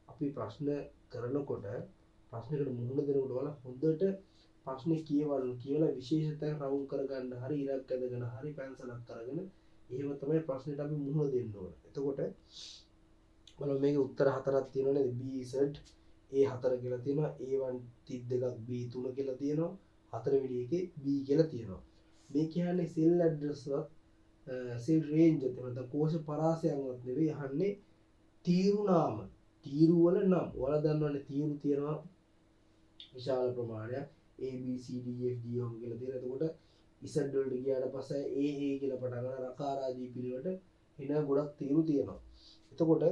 අපි ප්‍රශ්න කරනකොට ප්‍රශ්නයකට මුහුණ දෙනකොට වල හොඳට ප්‍රශ්නේ කියලා විශේෂතෙන් රවුම් කරගන්න හරි ඉරක් ඇදගෙන හරි පැන්සලක් අරගෙන එහෙම තමයි ප්‍රශ්නෙට අපි මුහුණ දෙන්න ඕන. එතකොට බලන්න මේකේ උත්තර හතරක් තියෙනවා නේද? BZ A4 කියලා තියෙනවා, A1 32ක් B3 කියලා තියෙනවා, හතරවෙනි එකේ B කියලා තියෙනවා. මේ කියන්නේ සෙල් ඇඩ්‍රස් වත් සෙල් රේන්ජ් එක නැත්නම් කෝෂ පරාසයන්වත් නෙවෙයි අහන්නේ තීරු නාම. තීරු වල නම්. ඔයාලා දන්නවනේ තීරු තියෙනවා විශාල ප්‍රමාණයක් A B C D F G ඔම් කියලා තියෙනවා. එතකොට Z වලට ගියාට පස්සේ AA කියලා පටන් ගන්න රකාරාදී පිළිවෙලට එන ගොඩක් තීරු තියෙනවා. එතකොට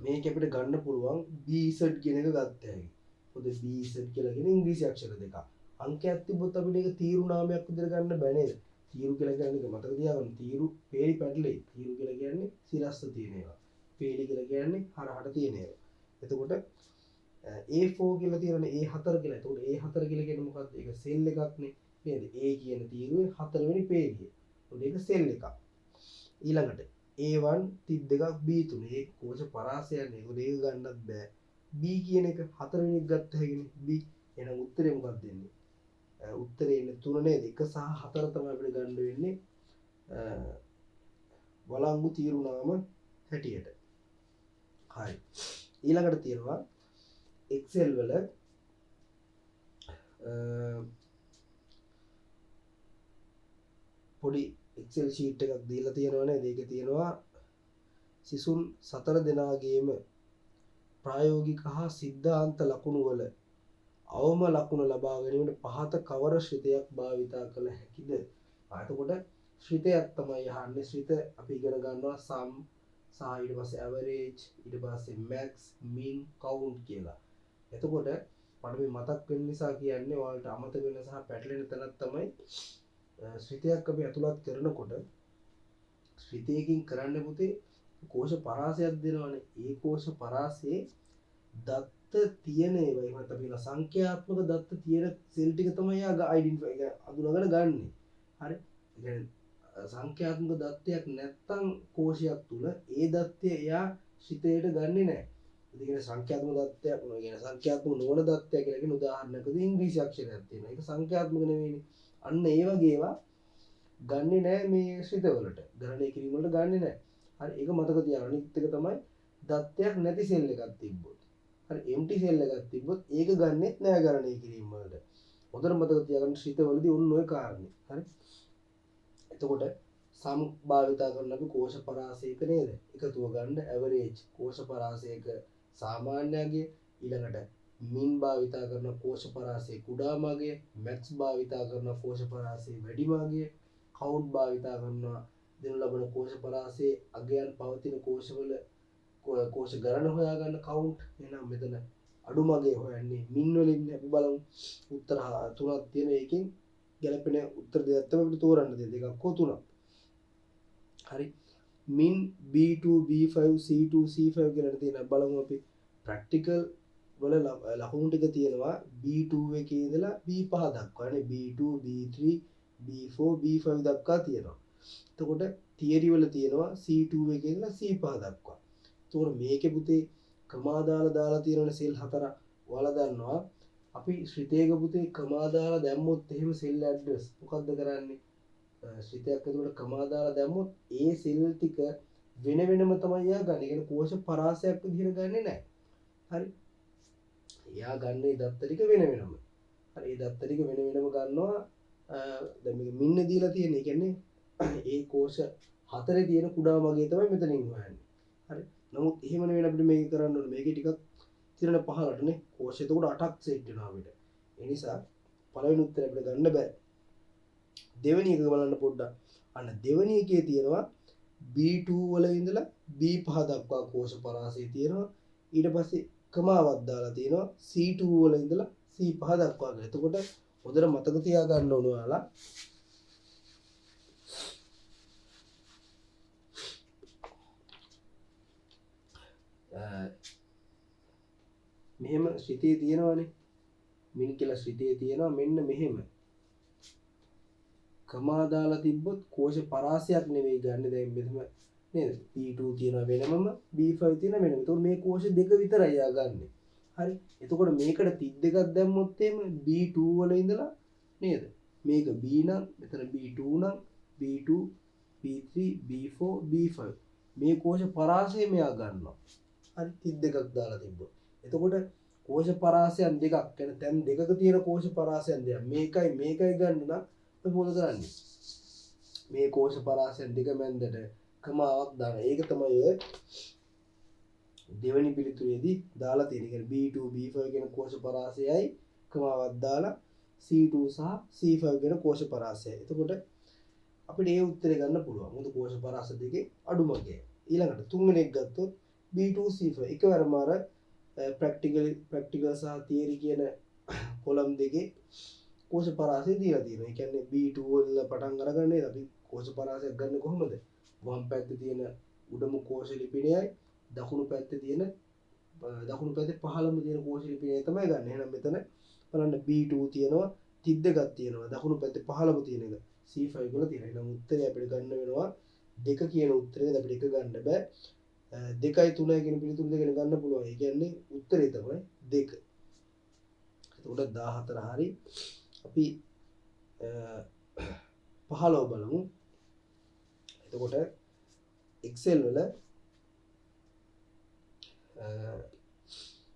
මේක අපිට ගන්න පුළුවන් BZ කියන එක ගත්ත හැකි. මොකද BZ කියලා කියන ඉංග්‍රීසි අක්ෂර දෙකක්. අංකයක් තිබ්බොත් අපිට ඒක තීරු නාමයක් විදිහට ගන්න බෑ නේද? තීරු කියලා කියන්නේ ඒක මතක තියාගන්න. තීරු පේලි පැටලෙයි. තීරු කියලා කියන්නේ සිරස්ස තියෙන ඒවා. පේලි කියලා කියන්නේ හරහට තියෙන ඒවා. එතකොට A4 කියලා තියෙනනේ A4 කියලා. එතකොට A4 කියලා කියන්නේ මොකක්ද? ඒක සෙල් එකක්නේ. නේද? A කියන තීරුවේ හතරවෙනි පේලිය. එතකොට ඒක සෙල් එකක්. ඊළඟට A1 32ක් B3. ඒ කෝෂ පරාසයන්නේ. ඒකෝ ඒක ගන්නත් බෑ. B කියන එක හතරවෙනි එක ගත්ත හැකිනේ. B. එහෙනම් උත්තරේ මොකක්ද දෙන්නේ? උත්තරේ ඉන්නේ 3 නේද? 1 සහ 4 තමයි අපිට ගන්න වෙන්නේ. වළංගු තීරු නාම හැටියට. හරි. ඊළඟට තියෙනවා Excel වල පොඩි Excel sheet එකක් දීලා තියෙනවා නේද? ඒකේ තියෙනවා සිසුන් 4 දෙනාගේම ප්‍රායෝගික හා සිද්ධාන්ත ලකුණු වල අවම ලකුණ ලබා ගැනීමට පහත කවර ශ්‍රිතයක් භාවිතා කළ හැකිද? එතකොට ශ්‍රිතයක් තමයි අහන්නේ. ශ්‍රිත අපි ඉගෙන ගන්නවා sum සහ ඊට පස්සේ average ඊට පස්සේ max min count කියලා. එතකොට මට මේ මතක් වෙන නිසා කියන්නේ ඔයාලට අමතක වෙන සහ පැටලෙන තැනක් තමයි ශ්‍රිතයක් අපි අතුලත් කරනකොට ශ්‍රිතයකින් කරන්න පුතේ කෝෂ පරාසයක් දෙනවනේ. ඒ කෝෂ පරාසයේ දත්ත තියෙන ඒවා එහෙම තමයි සංඛ්‍යාත්මක දත්ත තියෙන සෙල් ටික තමයි යා අයිඩෙන්ටිෆයි අඳුනගෙන ගන්නෙ. හරි. ඒ කියන්නේ සංඛ්‍යාත්මක දත්තයක් නැත්තම් කෝෂයක් තුල ඒ දත්තය එයා ශ්‍රිතයට ගන්නෙ නැහැ. ඒ කියන්නේ සංඛ්‍යාත්මක දත්තයක් නෙවෙයි. කියන්නේ සංඛ්‍යාත්මක නොවන දත්තයක් කියලා කියන උදාහරණයකදී ඉංග්‍රීසි අක්ෂරයක් තියෙනවා. ඒක සංඛ්‍යාත්මක නෙවෙයිනේ. අන්න ඒ වගේ ඒවා ගන්නෙ නැහැ මේ ශ්‍රිතවලට. ගණනය කිරීම වලට ගන්නෙ නැහැ. හරි. ඒක මතක තියාගන්න. අනිත් එක තමයි දත්තයක් නැති සෙල් එකක් තිබ්බොත්. හරි empty cell එකක් තිබ්බොත් ඒක ගන්නෙත් නෑ ගණනය කිරීම වලට. හොඳට මතක තියාගන්න ශ්‍රිතවලදී ඔන්න ඔය කාරණේ. හරි. එතකොට සම් භාවිතා කරන අපි කෝෂ පරාසයක නේද? එකතුව ගන්න average කෝෂ පරාසයක සාමාන්‍යගේ ඊළඟට min භාවිතා කරන කෝෂ පරාසයේ කුඩාමගේ max භාවිතා කරන කෝෂ පරාසයේ වැඩිමගේ count භාවිතා කරනවා දෙනු ලබන කෝෂ පරාසයේ අගයන් පවතින කෝෂවල කෝෂ ගණන හොයාගන්න count. එහෙනම් මෙතන අඩුමගේ හොයන්නේ min වලින්. අපි බලමු උත්තර තුනක් තියෙන එකකින් ගැලපෙන උත්තර දෙකක් තමයි අපිට තෝරන්න තියෙන්නේ. දෙකක් හෝ තුනක්. හරි. min B2 B5 C2 C5 කියලා තියෙනවා. බලමු අපි ප්‍රැක්ටිකල් වල ලකුණු ටික තියෙනවා B2 එකේ ඉඳලා B5 දක්වා නේ. B2 B3 B4 B5 දක්වා තියෙනවා. එතකොට තියරි වල තියෙනවා C2 එකේ ඉඳලා C5 දක්වා. එතකොට මේකේ පුතේ ක්‍රමාදාල දාලා තියෙනවනේ සෙල් 4. ඔයාලා දන්නවා අපි ශ්‍රිතයක පුතේ ක්‍රමාදාල දැම්මොත් එහෙම සෙල් ඇඩ්‍රස් මොකද්ද කරන්නේ? ශ්‍රිතයක් එතකොට ක්‍රමාදාල දැම්මොත් ඒ සෙල් ටික වෙන වෙනම තමයි යා ගන්න. ඒ කියන්නේ කෝෂ පරාසයක් විදිහට ගන්නෙ නැහැ. හරි. එයා ගන්න ඒ දත්ත ටික වෙන වෙනම. හරි. ඒ දත්ත ටික වෙන වෙනම ගන්නවා. දැන් මේක මින්න දීලා තියෙන. ඒ කියන්නේ ඒ කෝෂ හතරේ තියෙන කුඩා මගේ තමයි මෙතනින් හොයන්නේ. හරි. නමුත් එහෙම නෙවෙයි අපිට මේක කරන්න ඕනේ. මේකේ ටිකක් තිරණ පහලටනේ කෝෂ එතකොට 8ක් සෙට් වෙනවා අපිට. ඒ නිසා පළවෙනි උත්තරය අපිට ගන්න බෑ. දෙවෙනි එක බලන්න පොඩ්ඩක්. අන්න දෙවෙනි එකේ තියෙනවා B2 වල ඉඳලා B5 දක්වා කෝෂ පරාසය තියෙනවා. ඊට පස්සේ කමාවක් දාලා තියෙනවා C2 වල ඉඳලා C5 දක්වා. එතකොට හොඳට මතක තියාගන්න ඕන ඔයාලා. මෙහෙම ශ්‍රිතේ තියෙනවානේ. මින් කියලා ශ්‍රිතේ තියෙනවා මෙන්න මෙහෙම. කමා දාලා තිබ්බොත් කෝෂ පරාසයක් නෙවෙයි ගන්න. දැන් මෙතන නේද? P2 තියෙනවා වෙනමම B5 තියෙනවා වෙනම. එතකොට මේ කෝෂ දෙක විතරයි යා ගන්නෙ. හරි. එතකොට මේකට 32ක් දැම්මොත් එහෙම B2 වල ඉඳලා නේද? මේක B නම් මෙතන B2 නම් B2 B3 B4 B5 මේ කෝෂ පරාසය මෙයා ගන්නවා. හරි 32ක් දාලා තිබ්බොත්. එතකොට කෝෂ පරාසයන් දෙකක් කියන්නේ තැන් දෙකක තියෙන කෝෂ පරාසයන් දෙක මේකයි ගන්න නම් අපි මොකද කරන්නේ? මේ කෝෂ පරාසයන් දෙක මැද්දට කමාවක් දාන. ඒක තමයි ඔය දෙවෙනි පිළිතුරේදී දාලා තියෙන. කියන්නේ B2 B5 කියන කෝෂ පරාසයයි කමාවක් දාලා C2 සහ C5 කියන කෝෂ පරාසයයි. එතකොට අපිට ඒ උත්තරේ ගන්න පුළුවන්. මොකද කෝෂ පරාස දෙකේ අඩුමගය. ඊළඟට තුන්වෙනි එක ගත්තොත් B2 C5 එකවරම අර ප්‍රැක්ටිකල් සහ තියරි කියන කොලම් දෙකේ කෝෂ පරාසය දීලා තියෙනවා. ඒ කියන්නේ B2 වල පටන් අරගන්නේ අපි කෝෂ පරාසයක් ගන්න කොහොමද? වම් පැත්තේ තියෙන උඩම කෝෂ ලිපිණයයි දකුණු පැත්තේ පහළම තියෙන කෝෂ ලිපිණය තමයි ගන්න. එහෙනම් මෙතන බලන්න B2 තියෙනවා 32ක් තියෙනවා. දකුණු පැත්තේ පහළම තියෙන එක C5 වල තියෙනවා. එහෙනම් උත්තරය අපිට ගන්න වෙනවා 2 කියන උත්තරේ අපිට 1 ගන්න බෑ. 2යි 3යි කියන පිළිතුරු දෙකෙන් ගන්න පුළුවන්. ඒ කියන්නේ උත්තරේ තමයි 2. එතකොට 14 හරි. අපි 15 බලමු. එතකොට Excel වල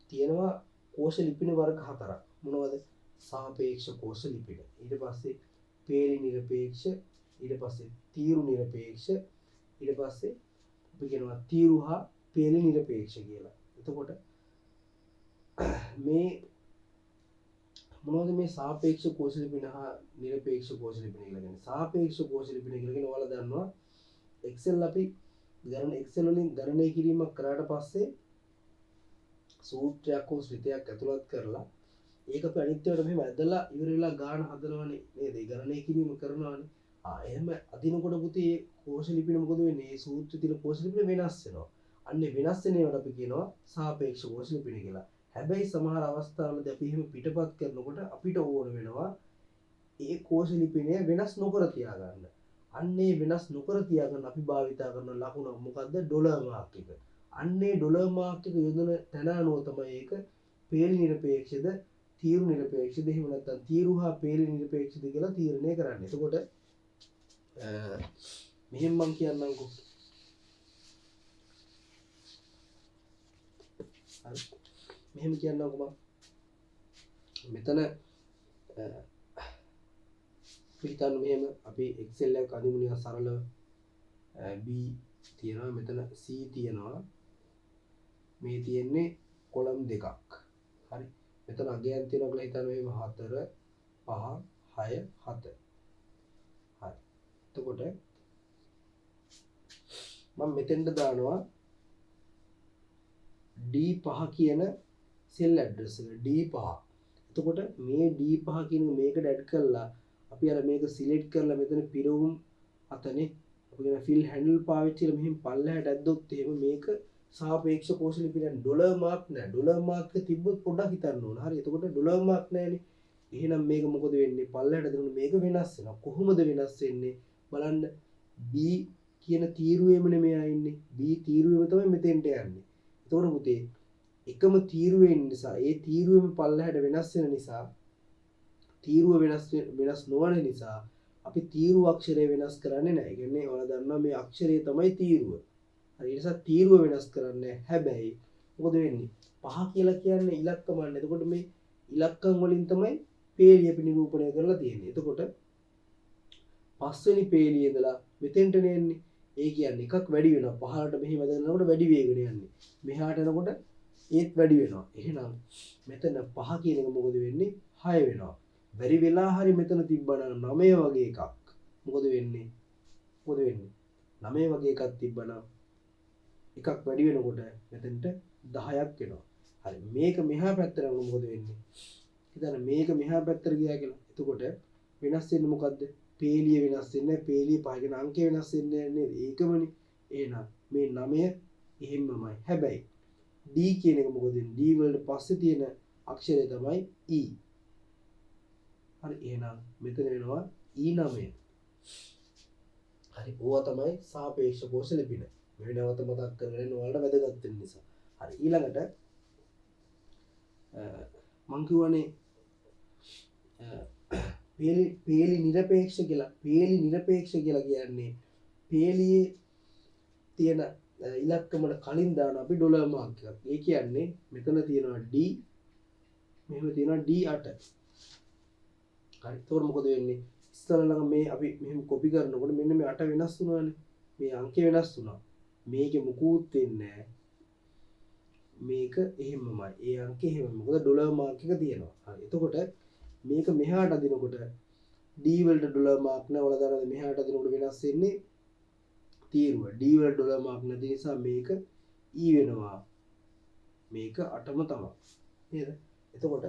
තියෙනවා කෝෂ ලිපිණ වර්ග 4ක්. මොනවද? සාපේක්ෂ කෝෂ ලිපිණ. ඊට පස්සේ පේලි නිරපේක්ෂ, ඊට පස්සේ තීරු නිරපේක්ෂ, ඊට පස්සේ අපි කියනවා තීරු හා පේලි නිරපේක්ෂ කියලා. එතකොට මේ මොනවද මේ සාපේක්ෂ කෝෂ ලිපිණ හා නිරපේක්ෂ කෝෂ ලිපිණ කියලා කියන්නේ? සාපේක්ෂ කෝෂ ලිපිණ කියලා කියන්නේ ඔයාලා දන්නවා Excel අපි Excel වලින් ගණනය කිරීමක් කරාට පස්සේ සූත්‍රයක් හෝ ශ්‍රිතයක් ඇතුළත් කරලා ඒක අපි අනිත්‍යවට මෙහෙම ඇදලා ඉවර වෙලා ගාන හදනවනේ නේද? ඒ ගණනය කිරීම කරනවනේ. එහෙම අදිනකොට පුතේ කෝෂ ලිපිණ මොකද වෙන්නේ? මේ සූත්‍රයේ තියෙන කෝෂ ලිපිණ වෙනස් වෙනවා. අන්නේ වෙනස් වෙන ඒවාට අපි කියනවා සාපේක්ෂ කෝෂ ලිපිණ කියලා. හැබැයි සමහර අවස්ථාවලදී අපි එහෙම පිටපත් කරනකොට අපිට ඕන වෙනවා ඒ කෝෂ ලිපිණය වෙනස් නොකර තියාගන්න. අන්නේ වෙනස් නොකර තියාගන්න අපි භාවිතා කරන ලකුණ මොකද්ද? ඩොලර් මාක් එක. අන්නේ ඩොලර් මාක් එක යොදන තැන අනුව තමයි ඒක පේලි නිරපේක්ෂද තීරු නිරපේක්ෂද එහෙම නැත්නම් තීරු හා පේලි නිරපේක්ෂද කියලා තීරණය කරන්න. එතකොට මෙහෙම මම කියන්නම්කෝ. හරි. මෙහෙම කියන්නම්කෝ මම. මෙතන පිටතන මෙහෙම අපි Excel එක අදිමු නිකන් සරලව B තියෙනවා මෙතන C තියෙනවා මේ තියෙන්නේ කොලම් දෙකක්. හරි. මෙතන අගයන් තියෙනවා කියලා හිතන්න මෙහෙම 4 5 6 7. හරි. එතකොට මම මෙතෙන්ට දානවා D5 කියන සෙල් ඇඩ්‍රස් එක D5. එතකොට මේ D5 කියන මේකට ඇඩ් කරලා අපි අර මේක සිලෙක්ට් කරලා මෙතන පිරවුම් අතනේ අපි කියන ෆිල් හැන්ඩල් පාවිච්චි කරලා මෙහෙම පල්ලෙහාට ඇද්දොත් එහෙම මේක සාපේක්ෂ කෝෂ ලිපිණය ඩොලර් මාක් නෑ. ඩොලර් මාක් එක තිබ්බොත් පොඩ්ඩක් හිතන්න ඕන. හරි. එතකොට ඩොලර් මාක් නෑනේ. එහෙනම් මේක මොකද වෙන්නේ? පල්ලෙහාට දෙනකොට මේක වෙනස් වෙනවා. කොහොමද වෙනස් වෙන්නේ? බලන්න B කියන තීරුවෙමනේ මෙයා ඉන්නේ. B තීරුවෙම තමයි මෙතෙන්ට යන්නේ. එතකොට පුතේ එකම තීරුවෙන් නිසා ඒ තීරුවෙම පල්ලෙහාට වෙනස් වෙන නිසා තීරුව වෙනස් නොවන නිසා අපි තීරුව අක්ෂරය වෙනස් කරන්නේ නැහැ. ඒ කියන්නේ ඔයාලා දන්නවා මේ අක්ෂරය තමයි තීරුව. හරි. ඒ නිසා තීරුව වෙනස් කරන්නේ. හැබැයි මොකද වෙන්නේ? 5 කියලා කියන්නේ ඉලක්කමන්නේ. එතකොට මේ ඉලක්කම් වලින් තමයි පේලිය අපි නිරූපණය කරලා තියෙන්නේ. එතකොට පස්වෙනි පේලිය ඉඳලා මෙතෙන්ට එන්නේ. ඒ කියන්නේ එකක් වැඩි වෙනවා. 15ට මෙහි වැදෙනකොට වැඩි වේගන යන්නේ. මෙහාට එනකොට ඒත් වැඩි වෙනවා. එහෙනම් මෙතන 5 කියන එක මොකද වෙන්නේ? 6 වෙනවා. බැරි වෙලා හරි මෙතන තිබ්බනම් 9 වගේ එකක්. මොකද වෙන්නේ? 9 වගේ එකක් තිබ්බනම් එකක් වැඩි වෙනකොට මෙතනට 10ක් වෙනවා. හරි. මේක මෙහා පැත්තට යනකොට මොකද වෙන්නේ? හිතන්න මේක මෙහා පැත්තට ගියා කියලා. එතකොට වෙනස් වෙන්නේ මොකද්ද? පේලිය වෙනස් වෙන්නේ නැහැ. පේලිය 5 කියන අංකය වෙනස් වෙන්නේ නැහැ නේද? ඒකමනේ. එහෙනම් මේ 9 එහෙම්මමයි. හැබැයි D කියන එක මොකද වෙන්නේ? D වලට පස්සේ තියෙන අක්ෂරය තමයි E. හරි. එහෙනම් මෙතන වෙනවා E9. හරි. ඕවා තමයි සාපේක්ෂ කෝෂ ලිපින. මේ නැවත මතක් කරගෙන යන්න ඔයාලට වැදගත් වෙන නිසා. හරි. ඊළඟට මං කියවනේ පේලි නිරපේක්ෂ කියලා. පේලි නිරපේක්ෂ කියලා කියන්නේ පේලියේ තියෙන ඉලක්කමට කලින් දාන අපි ඩොලර් මාක් එකක්. ඒ කියන්නේ මෙතන තියෙනවා D, මෙහෙම තියෙනවා D8. හරි. ඒතකොට මොකද වෙන්නේ? ඉස්සරළඟ මේ අපි මෙහෙම කොපි කරනකොට මෙන්න මේ 8 වෙනස් වුණානේ. මේ අංකය වෙනස් වුණා. මේකේ මුකුත් වෙන්නේ නැහැ. මේක එහෙමමයි. ඒ අංකය එහෙමයි. මොකද ඩොලර් මාක් එක තියෙනවා. හරි. එතකොට මේක මෙහාට අදිනකොට D වලට ඩොලර් මාක් නැහැ. ඔයාලා දන්නවද මෙහාට අදිනකොට වෙනස් වෙන්නේ තීරුව. D වලට ඩොලර් මාක් නැති නිසා මේක E වෙනවා. මේක 8ම තමයි. නේද? එතකොට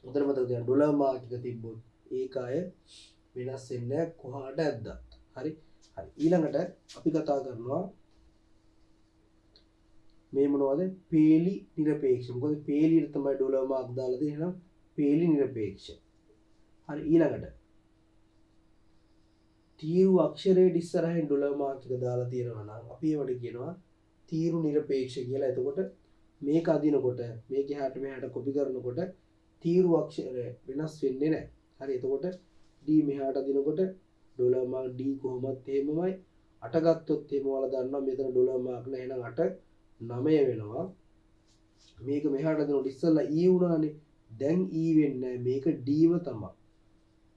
උදේට මතක තියාගන්න ඩොලර් මාක් එක තිබ්බොත් ඒක අය වෙනස් වෙන්නේ නැහැ කොහාට ඇද්දත්. හරි. හරි. ඊළඟට අපි කතා කරනවා මේ මොනවද? පේලි නිරපේක්ෂ. මොකද පේලියට තමයි ඩොලර් මාක් දාලා තියෙන්නේ. එහෙනම් පේලි නිරපේක්ෂ. හරි. ඊළඟට තීරු අක්ෂරයේ ඉස්සරහින් ඩොලර් මාක් එක දාලා තියෙනවා නම් අපි ඒවට කියනවා තීරු නිරපේක්ෂ කියලා. එතකොට මේක අදිනකොට මේක එහාට මෙහාට කොපි කරනකොට තීරු අක්ෂරය වෙනස් වෙන්නේ නැහැ. හරි. එතකොට D මෙහාට අදිනකොට ඩොලර් මාක් D කොහොමත් එහෙමමයි. 8 ගත්තොත් එහෙම ඔයාලා දන්නවා මෙතන ඩොලර් මාක් නැහැ. එහෙනම් 8 9 වෙනවා. මේක මෙහාට අදිනකොට ඉස්සෙල්ලා E වුණානේ. දැන් E වෙන්නේ මේක Dව තමයි.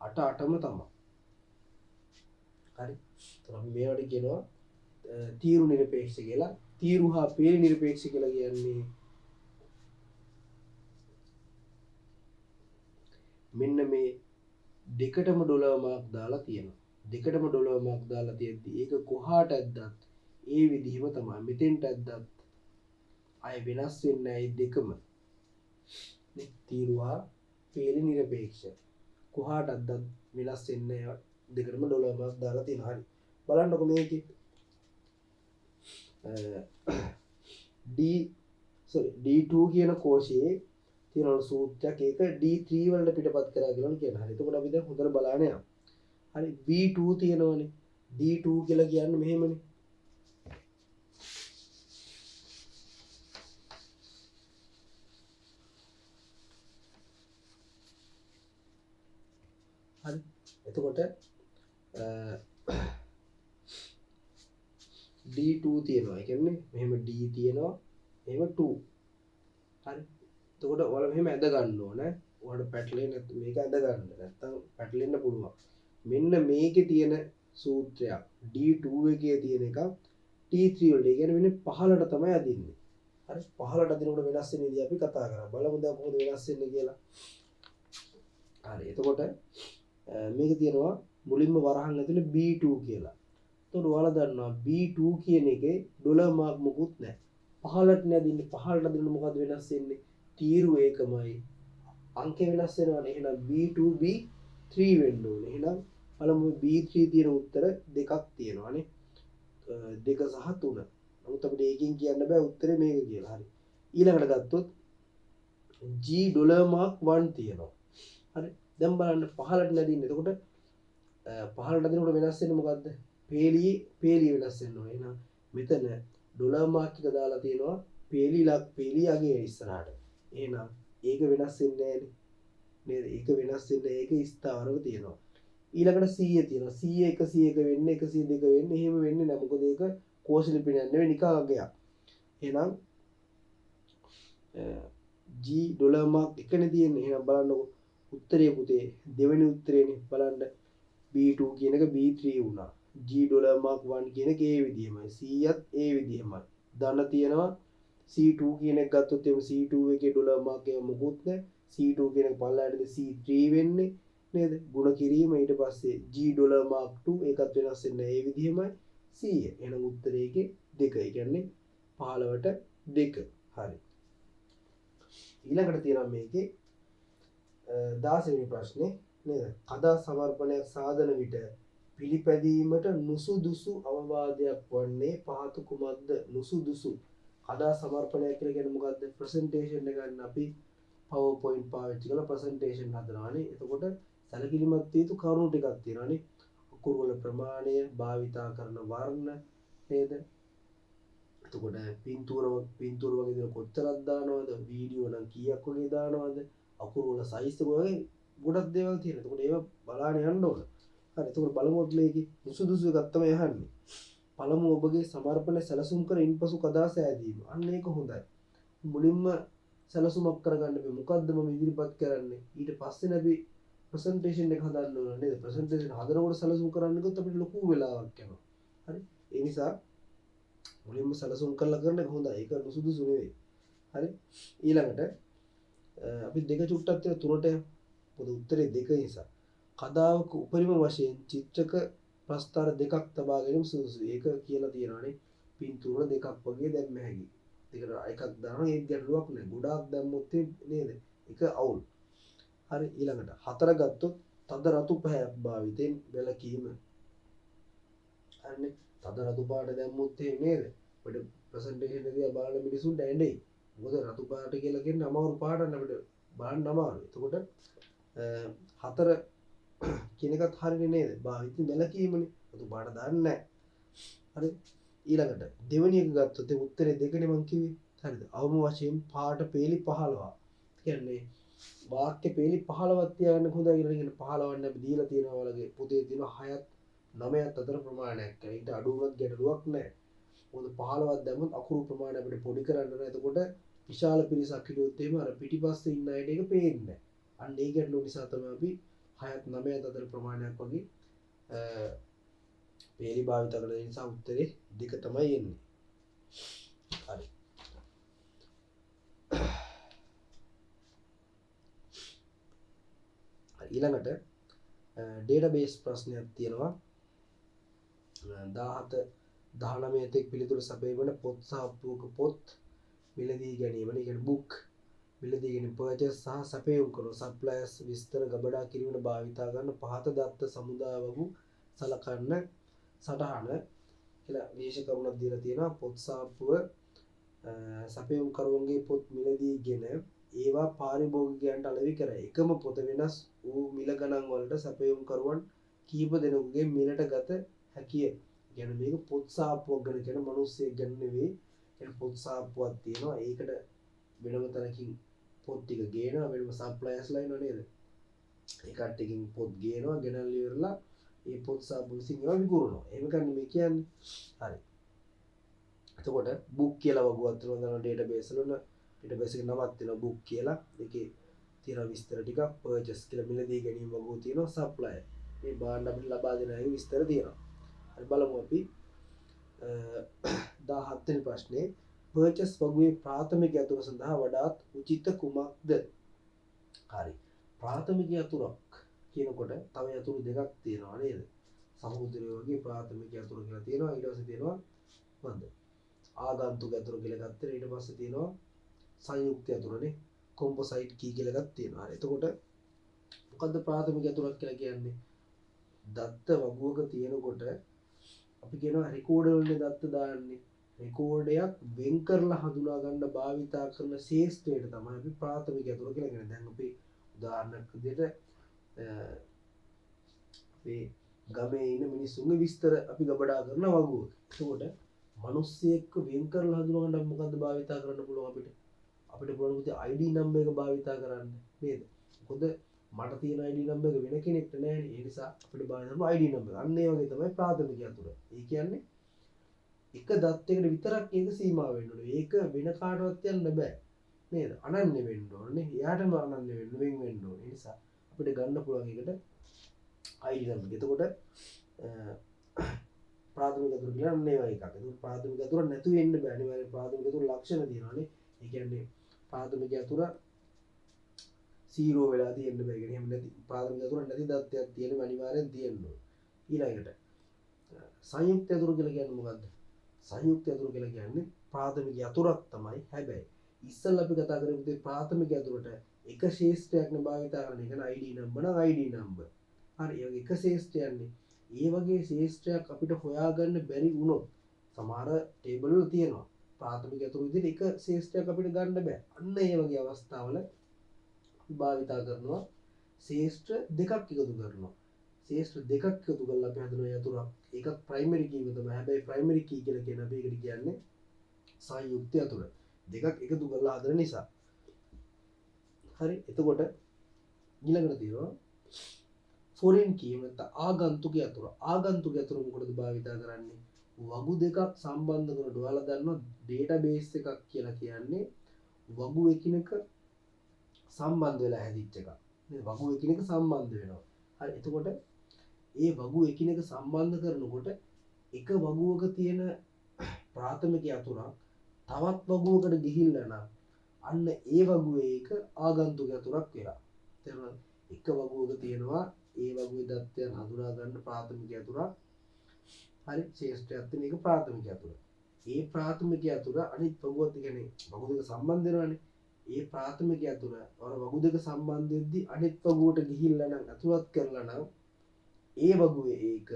8 8ම තමයි. හරි. එතකොට අපි මේවට කියනවා තීරු නිරපේක්ෂ කියලා. තීරු හා පේලි නිරපේක්ෂ කියලා කියන්නේ මෙන්න මේ දෙකටම ඩොලර් මාක් දාලා තියෙනවා. දෙකටම ඩොලර් මාක් දාලා තියෙද්දි ඒක කොහාට ඇද්දත් ඒ විදිහම තමයි. මෙතෙන්ට ඇද්දත් අය වෙනස් වෙන්නේ නැහැ දෙකම. නේ තීරුවා පේලි නිරපේක්ෂ. කොහාට ඇද්දත් වෙනස් වෙන්නේ නැහැ. දෙකටම ඩොලර් මාක් දාලා තියෙනවා. හරි. බලන්නකො මේකේ D2 කියන කෝෂයේ තියෙන සූත්‍රයක්. ඒක D3 වලට පිටපත් කරා කියලා කියනවා. හරි. එතකොට අපි දැන් හොඳට බලන්න යමු. හරි. B2 තියෙනවනේ. D2 කියලා කියන්නේ මෙහෙමනේ. හරි. එතකොට D2 තියෙනවා. ඒ කියන්නේ මෙහෙම D තියෙනවා. එහෙම 2. හරි. එතකොට ඔයාලා මෙහෙම ඇද ගන්න ඕනේ. ඔයාලට පැටලෙන්නේ නැත්නම් මේක ඇද ගන්න. නැත්නම් පැටලෙන්න පුළුවන්. මෙන්න මේකේ තියෙන සූත්‍රයක් D2 එකේ තියෙන එක T3 වලට. ඒ කියන්නේ මෙන්න 15ට තමයි අදින්නේ. හරි. 15ට අදිනකොට වෙනස් වෙන විදිහ අපි කතා කරා. බලමු දැන් කොහොමද වෙනස් වෙන්නේ කියලා. හරි. එතකොට මේක තියෙනවා මුලින්ම වරහන් ඇතුලේ B2 කියලා. එතකොට ඔයාලා දන්නවා B2 කියන එකේ ඩොලර් මාක් මොකුත් නැහැ. 15ට නෑදින්නේ. 15ට අදිනකොට මොකද වෙනස් වෙන්නේ? තීරු ඒකමයි. අංක වෙනස් වෙනවානේ. එහෙනම් B2 B3 වෙන්න ඕනේ. එහෙනම් බලමු B3 තියෙන උත්තර දෙකක් තියෙනවානේ. 2 සහ 3. නමුත් අපිට ඒකෙන් කියන්න බෑ උත්තරේ මේක කියලා. හරි. ඊළඟට ගත්තොත් G ඩොලර් මාක් 1 තියෙනවා. හරි. දැන් බලන්න 15ට නෑදින්නේ. එතකොට 15ට අදිනකොට වෙනස් වෙන්නේ මොකද්ද? පේලිය වෙනස් වෙන්න ඕනේ. එහෙනම් මෙතන ඩොලර් මාක් එක දාලා තියෙනවා පේලිය අගේ ඉස්සරහට. එහෙනම් ඒක වෙනස් වෙන්නේ නැහැ නේද? ඒක වෙනස් වෙන්නේ ඒක ස්ථාවරව තියෙනවා. ඊළඟට 100 තියෙනවා. 100 101 වෙන්නේ 102 වෙන්නේ එහෙම වෙන්නේ නැහැ. මොකද ඒක කෝෂ ලිපිනයක් නෙවෙයි නිකන් අගයක්. එහෙනම් $G මාක් එකනේ තියෙන්නේ. එහෙනම් බලන්නකො උත්තරේ පුතේ දෙවෙනි උත්තරේනේ බලන්න B2 කියන එක B3 වුණා. $G මාක් 1 කියන එක ඒ විදිහමයි. Cත් ඒ විදිහමයි. ධන තියෙනවා C2 කියන එක ගත්තොත් එimhe C2 එකේ ඩොලර් මාක් එක මොකුත් නැහැ. C2 කියන එක පල්ලෙහාටද C3 වෙන්නේ නේද? ಗುಣ කිරීම ඊට පස්සේ G මාක් 2 ඒකත් වෙනස් වෙන්නේ ඒ විදිහමයි 100. එහෙනම් උත්තරේ එකේ 2. ඒ කියන්නේ 15ට 2. හරි. ඊළඟට තියෙනවා මේකේ 16 වෙනි ප්‍රශ්නේ නේද? කදා සමර්පණයක් සාධන විට පිළිපැදීමට නුසුදුසු අවවාදයක් වන්නේ පහත කුමක්ද? නුසුදුසු කදා සමර්පණයක් කියලා කියන්නේ මොකද්ද? ප්‍රසන්ටේෂන් එක ගන්න අපි PowerPoint පාවිච්චි කරලා ප්‍රසන්ටේෂන් හදනවානේ. එතකොට සැලකිලිමත් යුතු කරුණු ටිකක් තියෙනවානේ. අකුරු වල ප්‍රමාණය, භාවිතා කරන වර්ණ නේද? එතකොට පින්තූර වගේ දේ කොච්චරක් දානවද? වීඩියෝ නම් කීයක් වගේ දානවද? අකුරු වල සයිස් එක වගේ ගොඩක් දේවල් තියෙනවා. එතකොට ඒවා බලාගෙන යන්න ඕන. හරි. එතකොට බලමු මේකේ නුසුදුසු එකක් තමයි අහන්නේ. පළමුව ඔබගේ සමර්පණ සැලසුම් කර ඉන්පසු කදා සෑදීම. අන්න ඒක හොඳයි. මුලින්ම සැලසුමක් කරගන්න බෑ. මොකද්ද මම ඉදිරිපත් කරන්නේ? ඊට පස්සේ අපි ප්‍රසන්ටේෂන් එක හදන්න ඕන නේද? ප්‍රසන්ටේෂන් හදනකොට සැලසුම් කරන්න ගියොත් අපිට ලොකු වෙලාවක් යනවා. හරි. ඒ නිසා මුලින්ම සැලසුම් කරලා කරන එක හොඳයි. ඒක නුසුදුසු නෙවෙයි. හරි. ඊළඟට අපි දෙක චුට්ටක් තියලා තුනට පොදු උත්තරේ දෙක නිසා. කදාවක උපරිම වශයෙන් චිත්‍රක ප්‍රස්ථාර දෙකක් තබා ගැනීම සුදුසුයි. ඒක කියලා තියෙනවානේ. පින්තූර දෙකක් වගේ දැම්ම හැකි. දෙකට එකක් දානවා ඒක ගැටලුවක් නෑ. ගොඩාක් දැම්මොත් නේද? ඒක අවුල්. හරි. ඊළඟට හතර ගත්තොත් තද රතු පැහැයක් භාවිතෙන් වැළකීම. හරිනේ. තද රතු පාට දැම්මොත් නේද? අපිට ප්‍රසන්ටේෂන් එකදී බලන මිනිසුන්ට ඇඬෙයි. මොකද රතු පාට කියලා කියන්නේ අමාරු පාටක් අපිට බලන්න අමාරුයි. එතකොට හතර කියන එකත් හරිනේ නේද? භාවිතින් වැළකීමනේ. රතු පාට දාන්නේ නැහැ. හරි. ඊළඟට දෙවෙනි එක ගත්තොත් ඒ උත්තරේ දෙකනේ මම කිව්වේ. හරිද? අවම වශයෙන් පාට පේලි 15. කියන්නේ වාක්‍ය පේලි 15ක් තියාගන්න හොඳයි කියලා කියන 15න් අපි දීලා තියෙනවා වලගේ පොතේ තියෙන 6ත් 9ත් අතර ප්‍රමාණයක්. ඒකට අඩු වුණත් ගැටලුවක් නැහැ. මොකද 15ක් දැම්මොත් අකුරු ප්‍රමාණය අපිට පොඩි කරන්න ඕන. එතකොට විශාල පිරිසක් හිටියොත් එහෙම අර පිටිපස්සේ ඉන්න අයට ඒක පේන්නේ නැහැ. අන්න ඒ ගැටලුව නිසා තමයි අපි 6ත් 9ත් අතර ප්‍රමාණයක් වගේ පේලි භාවිත කරන නිසා උත්තරේ 2 තමයි එන්නේ. හරි. ඊළඟට ඩේටාබේස් ප්‍රශ්නයක් තියෙනවා. 17 19 තෙක් පිළිතුරු සපයවන පොත් සාප්පුවක පොත් මිලදී ගැනීම. ඒ කියන්නේ බුක් මිලදී ගැනීම පර්චේස් සහ සපයුම් කරන සප්ලයර්ස් විස්තර ගබඩා කිරීමට භාවිතා කරන පහත දත්ත සමුදාය වගු සලකන්න සටහන කියලා විශේෂ කරුණක් දීලා තියෙනවා. පොත් සාප්පුව සපයුම් කරුවන්ගේ පොත් මිලදීගෙන ඒවා පාරිභෝගිකයන්ට අලෙවි කරයි. එකම පොත වෙනස් වූ මිල ගණන් වලට සපයුම් කරුවන් කීප දෙනෙකුගේ මිලට ගත හැකිය. කියන්නේ මේක පොත් සාප්පුවක් ගැන කියන මිනිස්සෙක් ගැන නෙවෙයි. ඒක පොත් සාප්පුවක් තියෙනවා. ඒකට වෙනම තැනකින් පොත් ටික ගේනවා. වෙනම සප්ලයර්ස්ලා ඉන්නව නේද? ඒ කට්ටියකින් පොත් ගේනවා. ගෙනල්ලා ඉවරලා ඒ පොත් සාප්පු විසින් ඒවා විකුණනවා. එහෙම කරන්නේ මේ කියන්නේ. හරි. එතකොට බුක් කියලා වගුවක් තියෙනවා දන්න ඩේටාබේස් වල ඩේටාබේස් එකේ නමක් තියෙනවා බුක් කියලා. ඒකේ තියෙන විස්තර ටික පර්චේස් කියලා මිලදී ගැනීම වගුව තියෙනවා සප්ලයර්. මේ භාණ්ඩ අපිට ලබා දෙන අයගේ විස්තර තියෙනවා. හරි බලමු අපි 17 වෙනි ප්‍රශ්නේ පර්චේස් වගුවේ ප්‍රාථමික යතුර සඳහා වඩාත් උචිත කුමක්ද? හරි. ප්‍රාථමික යතුරක් කියනකොට තව යතුරු දෙකක් තියෙනවා නේද? සමුද්‍රය වගේ ප්‍රාථමික යතුරු කියලා තියෙනවා. ඊට පස්සේ තියෙනවා මොකද්ද? ආගන්තුක යතුරු කියලා ගත්තා. ඊට පස්සේ තියෙනවා සංයුක්ත යතුරුනේ. කොම්පොසයිට් කී කියලා එකක් තියෙනවා. හරි. එතකොට මොකද්ද ප්‍රාථමික යතුරක් කියලා කියන්නේ? දත්ත වගුවක තියෙනකොට අපි කියනවා රෙකෝඩර් වලනේ දත්ත දාන්නේ. රෙකෝඩයක් වෙන් කරලා හඳුනා ගන්න භාවිතා කරන ශේෂ්ත්‍රයට තමයි අපි ප්‍රාථමික යතුරු කියලා කියන්නේ. දැන් අපි උදාහරණයක් විදිහට අපේ ගමේ ඉන්න මිනිස්සුන්ගේ විස්තර අපි ගබඩා කරන වගුවක. ඒකට මිනිස්සෙක්ව වෙන් කරලා හඳුනා ගන්න අපි මොකද්ද භාවිතා කරන්න පුළුවන් අපිට? අපිට පුළුවන් පුතේ ID නම්බර් එක භාවිතා කරන්න නේද? මොකද මට තියෙන ID නම්බර් එක වෙන කෙනෙක්ට නැහැ නේ. ඒ නිසා අපිට භාවිතා කරන ID නම්බර්. අන්න ඒ වගේ තමයි ප්‍රාථමික යතුර. ඒ කියන්නේ එක දත්තයකට විතරක් ඒක සීමා වෙන්න ඕනේ. ඒක වෙන කාටවත් යන්න බෑ. නේද? අනන්‍ය වෙන්න ඕනේ. එයාටම අනන්‍ය වෙන්න ඕනේ. ඒ නිසා අපිට ගන්න පුළුවන් එකට ID number. එතකොට ප්‍රාථමික අතුරු කියලා අන්න ඒ වගේ එකක්. එතකොට ප්‍රාථමික අතුර නැතු වෙන්න බෑ. අනිවාර්යෙන් ප්‍රාථමික අතුරු ලක්ෂණ තියෙනවානේ. ඒ කියන්නේ ප්‍රාථමික අතුර 0 වෙලා තියෙන්න බෑ. කියන්නේ එහෙම නැති ප්‍රාථමික අතුර නැති දත්තයක් තියෙනවා අනිවාර්යෙන් තියෙන්න ඕනේ. ඊළඟට සංයුක්ත අතුරු කියලා කියන්නේ මොකද්ද? සංයුක්ත අතුරු කියලා කියන්නේ ප්‍රාථමික අතුරක් තමයි. හැබැයි ඉස්සෙල්ලා අපි කතා කරපු ප්‍රාථමික අතුරට එක ශේෂ්ත්‍රයක් නේ භාවිතා කරන එක ID number නම් ID number. හරි ඒ වගේ එක ශේෂ්ත්‍රයන්නේ. ඒ වගේ ශේෂ්ත්‍රයක් අපිට හොයාගන්න බැරි වුණොත් සමහර ටේබල් වල තියෙනවා. ප්‍රාථමික අතුරු විදිහට එක ශේෂ්ත්‍රයක් අපිට ගන්න බෑ. අන්න ඒ වගේ අවස්ථාවල භාවිතා කරනවා ශේෂ්ත්‍ර දෙකක් එකතු කරනවා. ශේෂ්ත්‍ර දෙකක් එකතු කරලා අපි හදන යතුරක්. ඒකත් ප්‍රයිමරි කී එක තමයි. හැබැයි ප්‍රයිමරි කී කියලා කියන අපි ඒකට කියන්නේ සංයුක්ත යතුර. දෙකක් එකතු කරලා හදන නිසා. හරි. එතකොට ඊළඟට තියෙනවා ෆොරින් කී නැත්නම් ආගන්තුක යතුර. ආගන්තුක යතුර මොකටද භාවිතා කරන්නේ? වගු දෙකක් සම්බන්ධ කරනකොට ඔයාලා දන්නවා ඩේටාබේස් එකක් කියලා කියන්නේ වගු එකිනෙක සම්බන්ධ වෙලා හැදිච්ච එකක්. මේ වගු එකිනෙක සම්බන්ධ වෙනවා. හරි. එතකොට ඒ වගු එකිනෙක සම්බන්ධ කරනකොට එක වගුවක තියෙන ප්‍රාථමික යතුරක් තවත් වගුවකට ගිහිල්ලා නම් අන්න ඒ වගුවේ එක ආගන්තුක යතුරක් වෙලා. තේරුණාද? එක වගුවක තියෙනවා ඒ වගුවේ දත්තයන් හඳුනා ගන්න ප්‍රාථමික යතුරක්. හරි. ශේෂ්ත්‍රයක් තියෙන එක ප්‍රාථමික යතුර. ඒ ප්‍රාථමික යතුර අනිත් වගුවත් කියන්නේ වගු දෙක සම්බන්ධ වෙනවානේ. ඒ ප්‍රාථමික යතුර වර වගු දෙක සම්බන්ධ වෙද්දී අනිත් වගුවට ගිහිල්ලා නම් අතුලත් කරලා නම් ඒ වගුවේ ඒක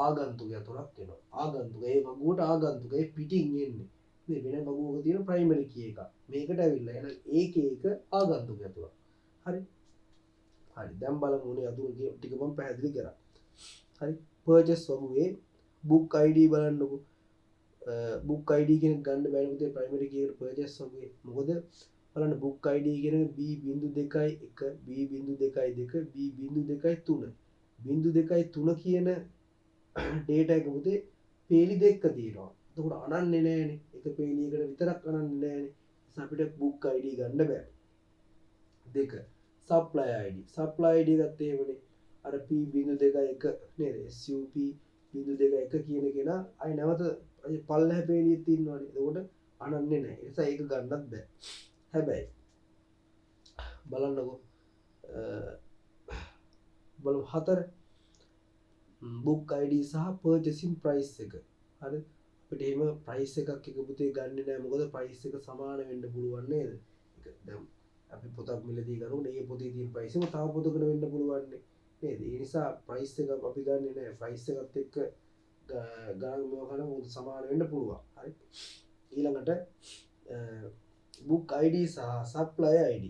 ආගන්තුක යතුරක් වෙනවා. ආගන්තුක ඒ වගුවට ආගන්තුක ඒ පිටින් එන්නේ. මේ වෙන වගුවක තියෙන ප්‍රයිමරි කී එක. මේකට ඇවිල්ලා එහෙනම් ඒකේ එක ආගන්තුක යතුරක්. හරි. හරි. දැන් බලමු උනේ අතුරු ටික මම පැහැදිලි කරා. හරි. පර්චේස් වගුවේ book ID බලන්නකො. book ID කියන ගන්න බැරි පුතේ ප්‍රයිමරි කී එකට පර්චේස් වගුවේ. මොකද බලන්න book ID කියන B.2.1 B.2.2 B.2.3 0.2.3 කියන ඩේටා එක පුතේ පේලි දෙකක් තියෙනවා. එතකොට අනන්නේ නෑනේ. එක පේලියකට විතරක් අනන්නේ නෑනේ. නිසා අපිට book ID ගන්න බෑ. දෙක supply ID. supply ID ගත්ත එහෙමනේ. අර P.2.1 නේද? SUP.2.1 කියන කෙනා අය නැවත පල්ලෙහා පේලියෙත් ඉන්නවනේ. එතකොට අනන්නේ නෑ. ඒ නිසා ඒක ගන්නත් බෑ. හැබැයි බලන්නකො බලමු 4 book ID සහ purchasing price එක. හරි. අපිට එහෙම price එකක් එක පුතේ ගන්නෙ නෑ. මොකද price එක සමාන වෙන්න පුළුවන් නේද? ඒක දැන් අපි පොතක් මිලදී ගන්නකොට ඒ පොතේ තියෙන price එක තව පොතකට වෙන්න පුළුවන් නේද? ඒ නිසා price එක අපි ගන්නෙ නෑ. price එකත් එක්ක ගණන් මොකක්ද මොකද සමාන වෙන්න පුළුවන්. හරි. ඊළඟට book ID සහ supply ID.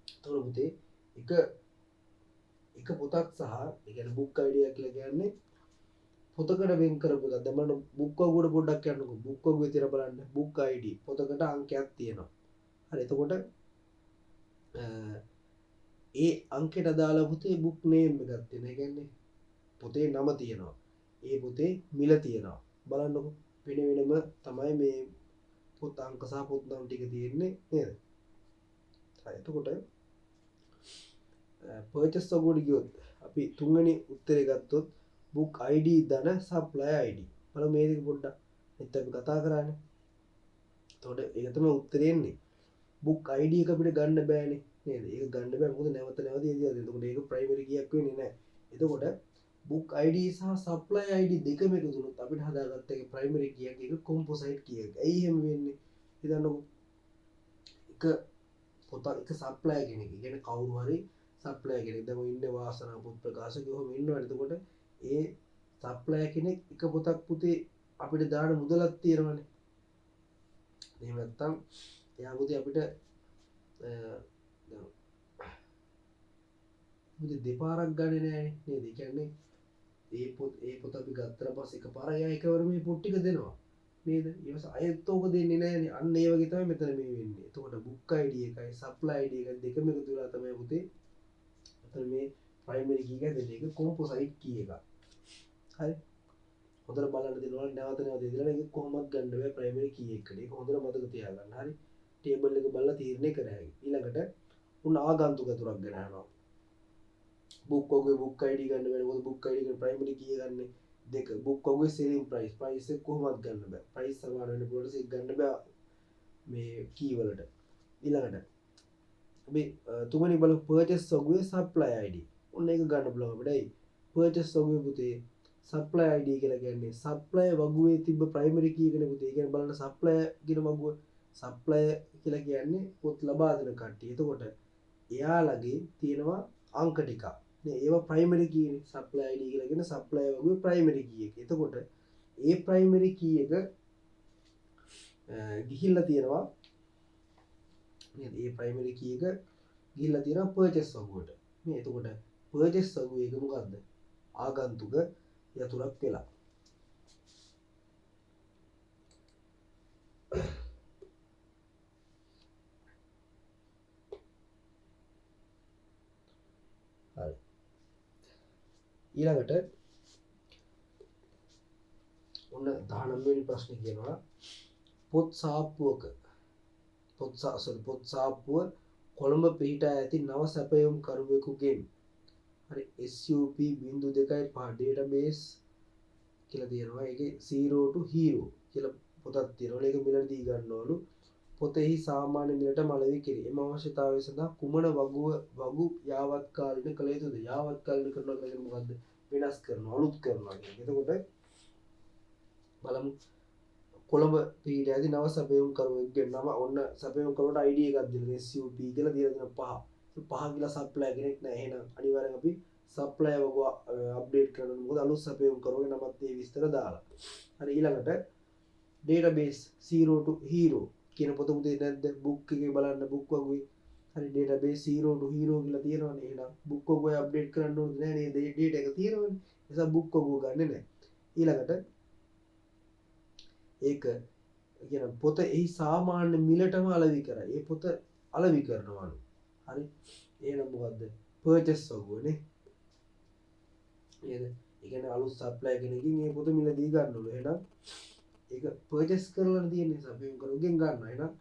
එතකොට පුතේ එක පොතක් සහ ඒ කියන්නේ book ID එක කියලා කියන්නේ පොතකට වෙන් කරපු එකක්. දැන් බලන්න book වගුවට පොඩ්ඩක් යන්නකො. book වගුවේ තියලා බලන්න book ID පොතකට අංකයක් තියෙනවා. හරි. එතකොට ඒ අංකයට අදාළ පුතේ book name එකක් තියෙනවා. ඒ කියන්නේ පොතේ නම තියෙනවා. ඒ පොතේ මිල තියෙනවා. බලන්නකො වෙන වෙනම තමයි මේ පොත් අංක සහ පොත් නම් ටික තියෙන්නේ නේද? හරි. එතකොට purchase වගුවට ගියොත් අපි තුන්වෙනි උත්තරේ ගත්තොත් book ID ධන supply ID. බලමු මේ දෙක පොඩ්ඩක්. මෙත් අපි කතා කරානේ. එතකොට ඒක තමයි උත්තරේ එන්නේ. book ID එක අපිට ගන්න බෑනේ නේද? ඒක ගන්න බෑ මොකද නැවත නැවත එදියද. එතකොට ඒක primary කීයක් වෙන්නේ නැහැ. එතකොට book ID සහ supply ID දෙකම එකතු වුණොත් අපිට හදාගත්ත එක primary කීයක් ඒක composite කීයක්. ඇයි එහෙම වෙන්නේ? හිතන්නකො. එක පොතක් එක supply කෙනෙක්. ඒ කියන්නේ කවුරු හරි supply කෙනෙක්. දැන් ඔය ඉන්නේ වාසනා පොත් ප්‍රකාශක කොහොම ඉන්නවනේ. එතකොට ඒ supply කෙනෙක් එක පොතක් පුතේ අපිට දාන මුදලක් තියෙනවනේ. එහෙම නැත්තම් එයා පුතේ අපිට මුදේ දෙපාරක් ගන්නේ නෑනේ නේද? ඒ කියන්නේ ඒ පොත අපි ගත්තට පස්සේ එකපාරක් එයා එකවර මේ පොත් ටික දෙනවා නේද? ඊට පස්සේ අයත් ඕක දෙන්නේ නෑනේ. අන්න ඒ වගේ තමයි මෙතන මේ වෙන්නේ. එතකොට book ID එකයි supply ID එකයි දෙකම එකතු වෙලා තමයි පුතේ මෙතන මේ primary key එක දෙන්නේ. ඒක composite key එකක්. හරි. හොඳට බලන්න දෙනවා නැවත නැවත ඉදලා ඒක කොහොමද ගන්න බෑ ප්‍රයිමරි කී එකට. ඒක හොඳට මතක තියාගන්න. හරි. ටේබල් එක බලලා තීරණය කර හැකියි. ඊළඟට උන් ආගන්තුක අතුරක් ගැන අහනවා. බුක් ඔගේ බුක් ID ගන්න බෑ. මොකද බුක් ID එක ප්‍රයිමරි කී ගන්න දෙක. බුක් ඔගේ සෙලින් ප්‍රයිස්. ප්‍රයිස් එක කොහොමද ගන්න බෑ. ප්‍රයිස් සමාන වෙන්න පුළුවන් ඒක ගන්න බෑ මේ කී වලට. ඊළඟට අපි තුන්වෙනි බලමු purchase ඔගේ supply ID. ඔන්න ඒක ගන්න පුළුවන් අපිට. ඇයි? purchase ඔගේ පුතේ supply ID කියලා කියන්නේ supply වගුවේ තිබ්බ primary key එකනේ පුතේ. ඒ කියන්නේ බලන්න supply කියන වගුව supply කියලා කියන්නේ පොත් ලබා දෙන කට්ටිය. එතකොට එයාලගේ තියෙනවා අංක ටිකක්. නේ ඒවා primary key නේ. supply ID කියලා කියන supply වගුවේ primary key එක. එතකොට ඒ primary key එක ගිහිල්ලා තියෙනවා නේද? ඒ primary key එක ගිහිල්ලා තියෙනවා purchase වගුවට. මේ එතකොට purchase වගුවේ එක මොකද්ද? ආගන්තුක යතුරක් වෙලා. හරි. ඊළඟට ඔන්න 19 වෙනි ප්‍රශ්නේ කියනවා පොත් සාප්පුවක පොත් සාප්පුව කොළඹ පිහිටා ඇති නව සැපයුම් කරුවෙකුගෙන් හරි SUP 0.5 database කියලා තියෙනවා. ඒකේ 0 to hero කියලා පොතක් තියෙනවා. ඒක මිලදී ගන්නවලු. පොතෙහි සාමාන්‍ය මිලට මළවි කිරි. එම අවශ්‍යතාවය සඳහා කුමන වගු යාවත්කාලින කළ යුතුද? යාවත්කාලින කරනවා කියන්නේ මොකද්ද? වෙනස් කරනවා, අලුත් කරනවා කියන්නේ. එතකොට බලමු කොළඹ පිහිටා ඇති නව සැපයුම් කරුවෙකුගෙන් නම ඔන්න සැපයුම් කරුවට ID එකක් දෙනවා. SUP කියලා දීලා තියෙනවා 5. 5 කියලා සප්ලයි කෙනෙක් නැහැ. එහෙනම් අනිවාර්යෙන් අපි සප්ලයි වග අප්ඩේට් කරන්න මොකද අලුත් සැපයුම් කරුවගේ නමත් ඒ විස්තර දාලා. හරි ඊළඟට database 0 to hero කියන පොත උදේ නැද්ද? බුක් එකේ බලන්න බුක් වගුවේ. හරි database 0 to hero කියලා තියෙනවනේ. එහෙනම් බුක් වගුවේ අප්ඩේට් කරන්න ඕනේ නැහැ නේද? data එක තියෙනවනේ. ඒ නිසා බුක් වගුව ගන්නෙ නැහැ. ඊළඟට ඒක කියන පොත එහි සාමාන්‍ය මිලටම අලෙවි කරයි. ඒ පොත අලෙවි කරනවලු. හරි. එහෙනම් මොකද්ද? purchase වගුවනේ. නේද? ඒ කියන්නේ අලුත් සප්ලයි කෙනකින් මේ පොත මිලදී ගන්නවලු. එහෙනම් ඒක purchase කරලා තියෙන සැපයුම් කරුවෙන් ගන්නවා. එහෙනම්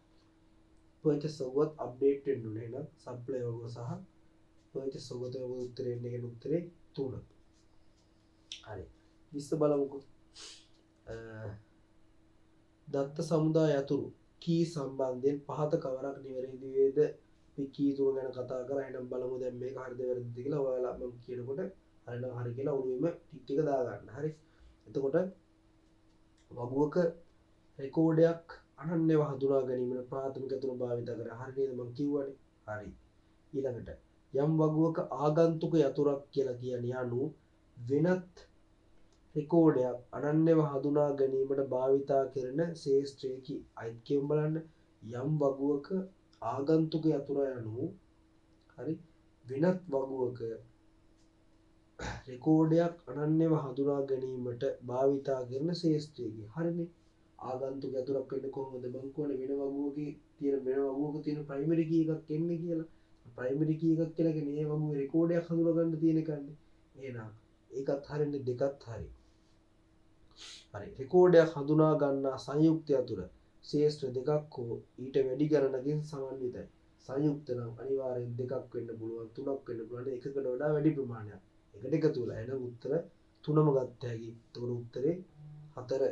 purchase වගුවත් අප්ඩේට් වෙන්න ඕනේ. එහෙනම් සප්ලයි වගුව සහ purchase වගුව තමයි උත්තරේ එන්නේ. කියන උත්තරේ 3. හරි. 20 බලමුකෝ. දත්ත සමුදාය යතුරු කී සම්බන්ධයෙන් පහත කවරක් නිවැරදි වේද? අපි කී තුන ගැන කතා කරා. එහෙනම් බලමු දැන් මේක හරිද වැරදිද කියලා. ඔයාලා මම කියනකොට හරිනම් හරි කියලා ඔළුවෙම ටික් ටික දා ගන්න. හරි. එතකොට වගුවක රෙකෝඩයක් අනන්‍යව හඳුනා ගැනීමට ප්‍රාථමික යතුරු භාවිත කර. හරි නේද මම කිව්වනේ. හරි. ඊළඟට යම් වගුවක ආගන්තුක යතුරක් කියලා කියන්නේ අනු වෙනත් රෙකෝඩයක් අනන්‍යව හඳුනා ගැනීමට භාවිතා කරන ශේෂ්ත්‍රයකි. අයිත් කියමු බලන්න. යම් වගුවක ආගන්තුක යතුර යනු හරි වෙනත් වගුවක රෙකෝඩයක් අනන්‍යව හඳුනා ගැනීමට භාවිතා කරන ශේෂ්ත්‍රයකි. හරිනේ. ආගන්තුක යතුරක් වෙන්නේ කොහොමද? මං කියන්නේ වෙන වගුවකේ තියෙන වෙන වගුවක තියෙන ප්‍රයිමරි කී එකක් එන්නේ කියලා. ප්‍රයිමරි කී එකක් කියලා කියන්නේ මේ වගුවේ රෙකෝඩයක් හඳුනා ගන්න තියෙන එකන්නේ. එහෙනම් ඒකත් හරිනේ දෙකත් හරි. හරි රෙකෝඩයක් හඳුනා ගන්නා සංයුක්ත යතුර ශේෂ්ත්‍ර දෙකක් හෝ ඊට වැඩි ගණනකින් සමන්විතයි. සංයුක්ත නම් අනිවාර්යෙන් දෙකක් වෙන්න පුළුවන්, තුනක් වෙන්න පුළුවන්, එකකට වඩා වැඩි ප්‍රමාණයක්. එකට එකතු වෙලා. එහෙනම් උත්තර 3ම ගත්ත හැකි. ඒතකොට උත්තරේ 4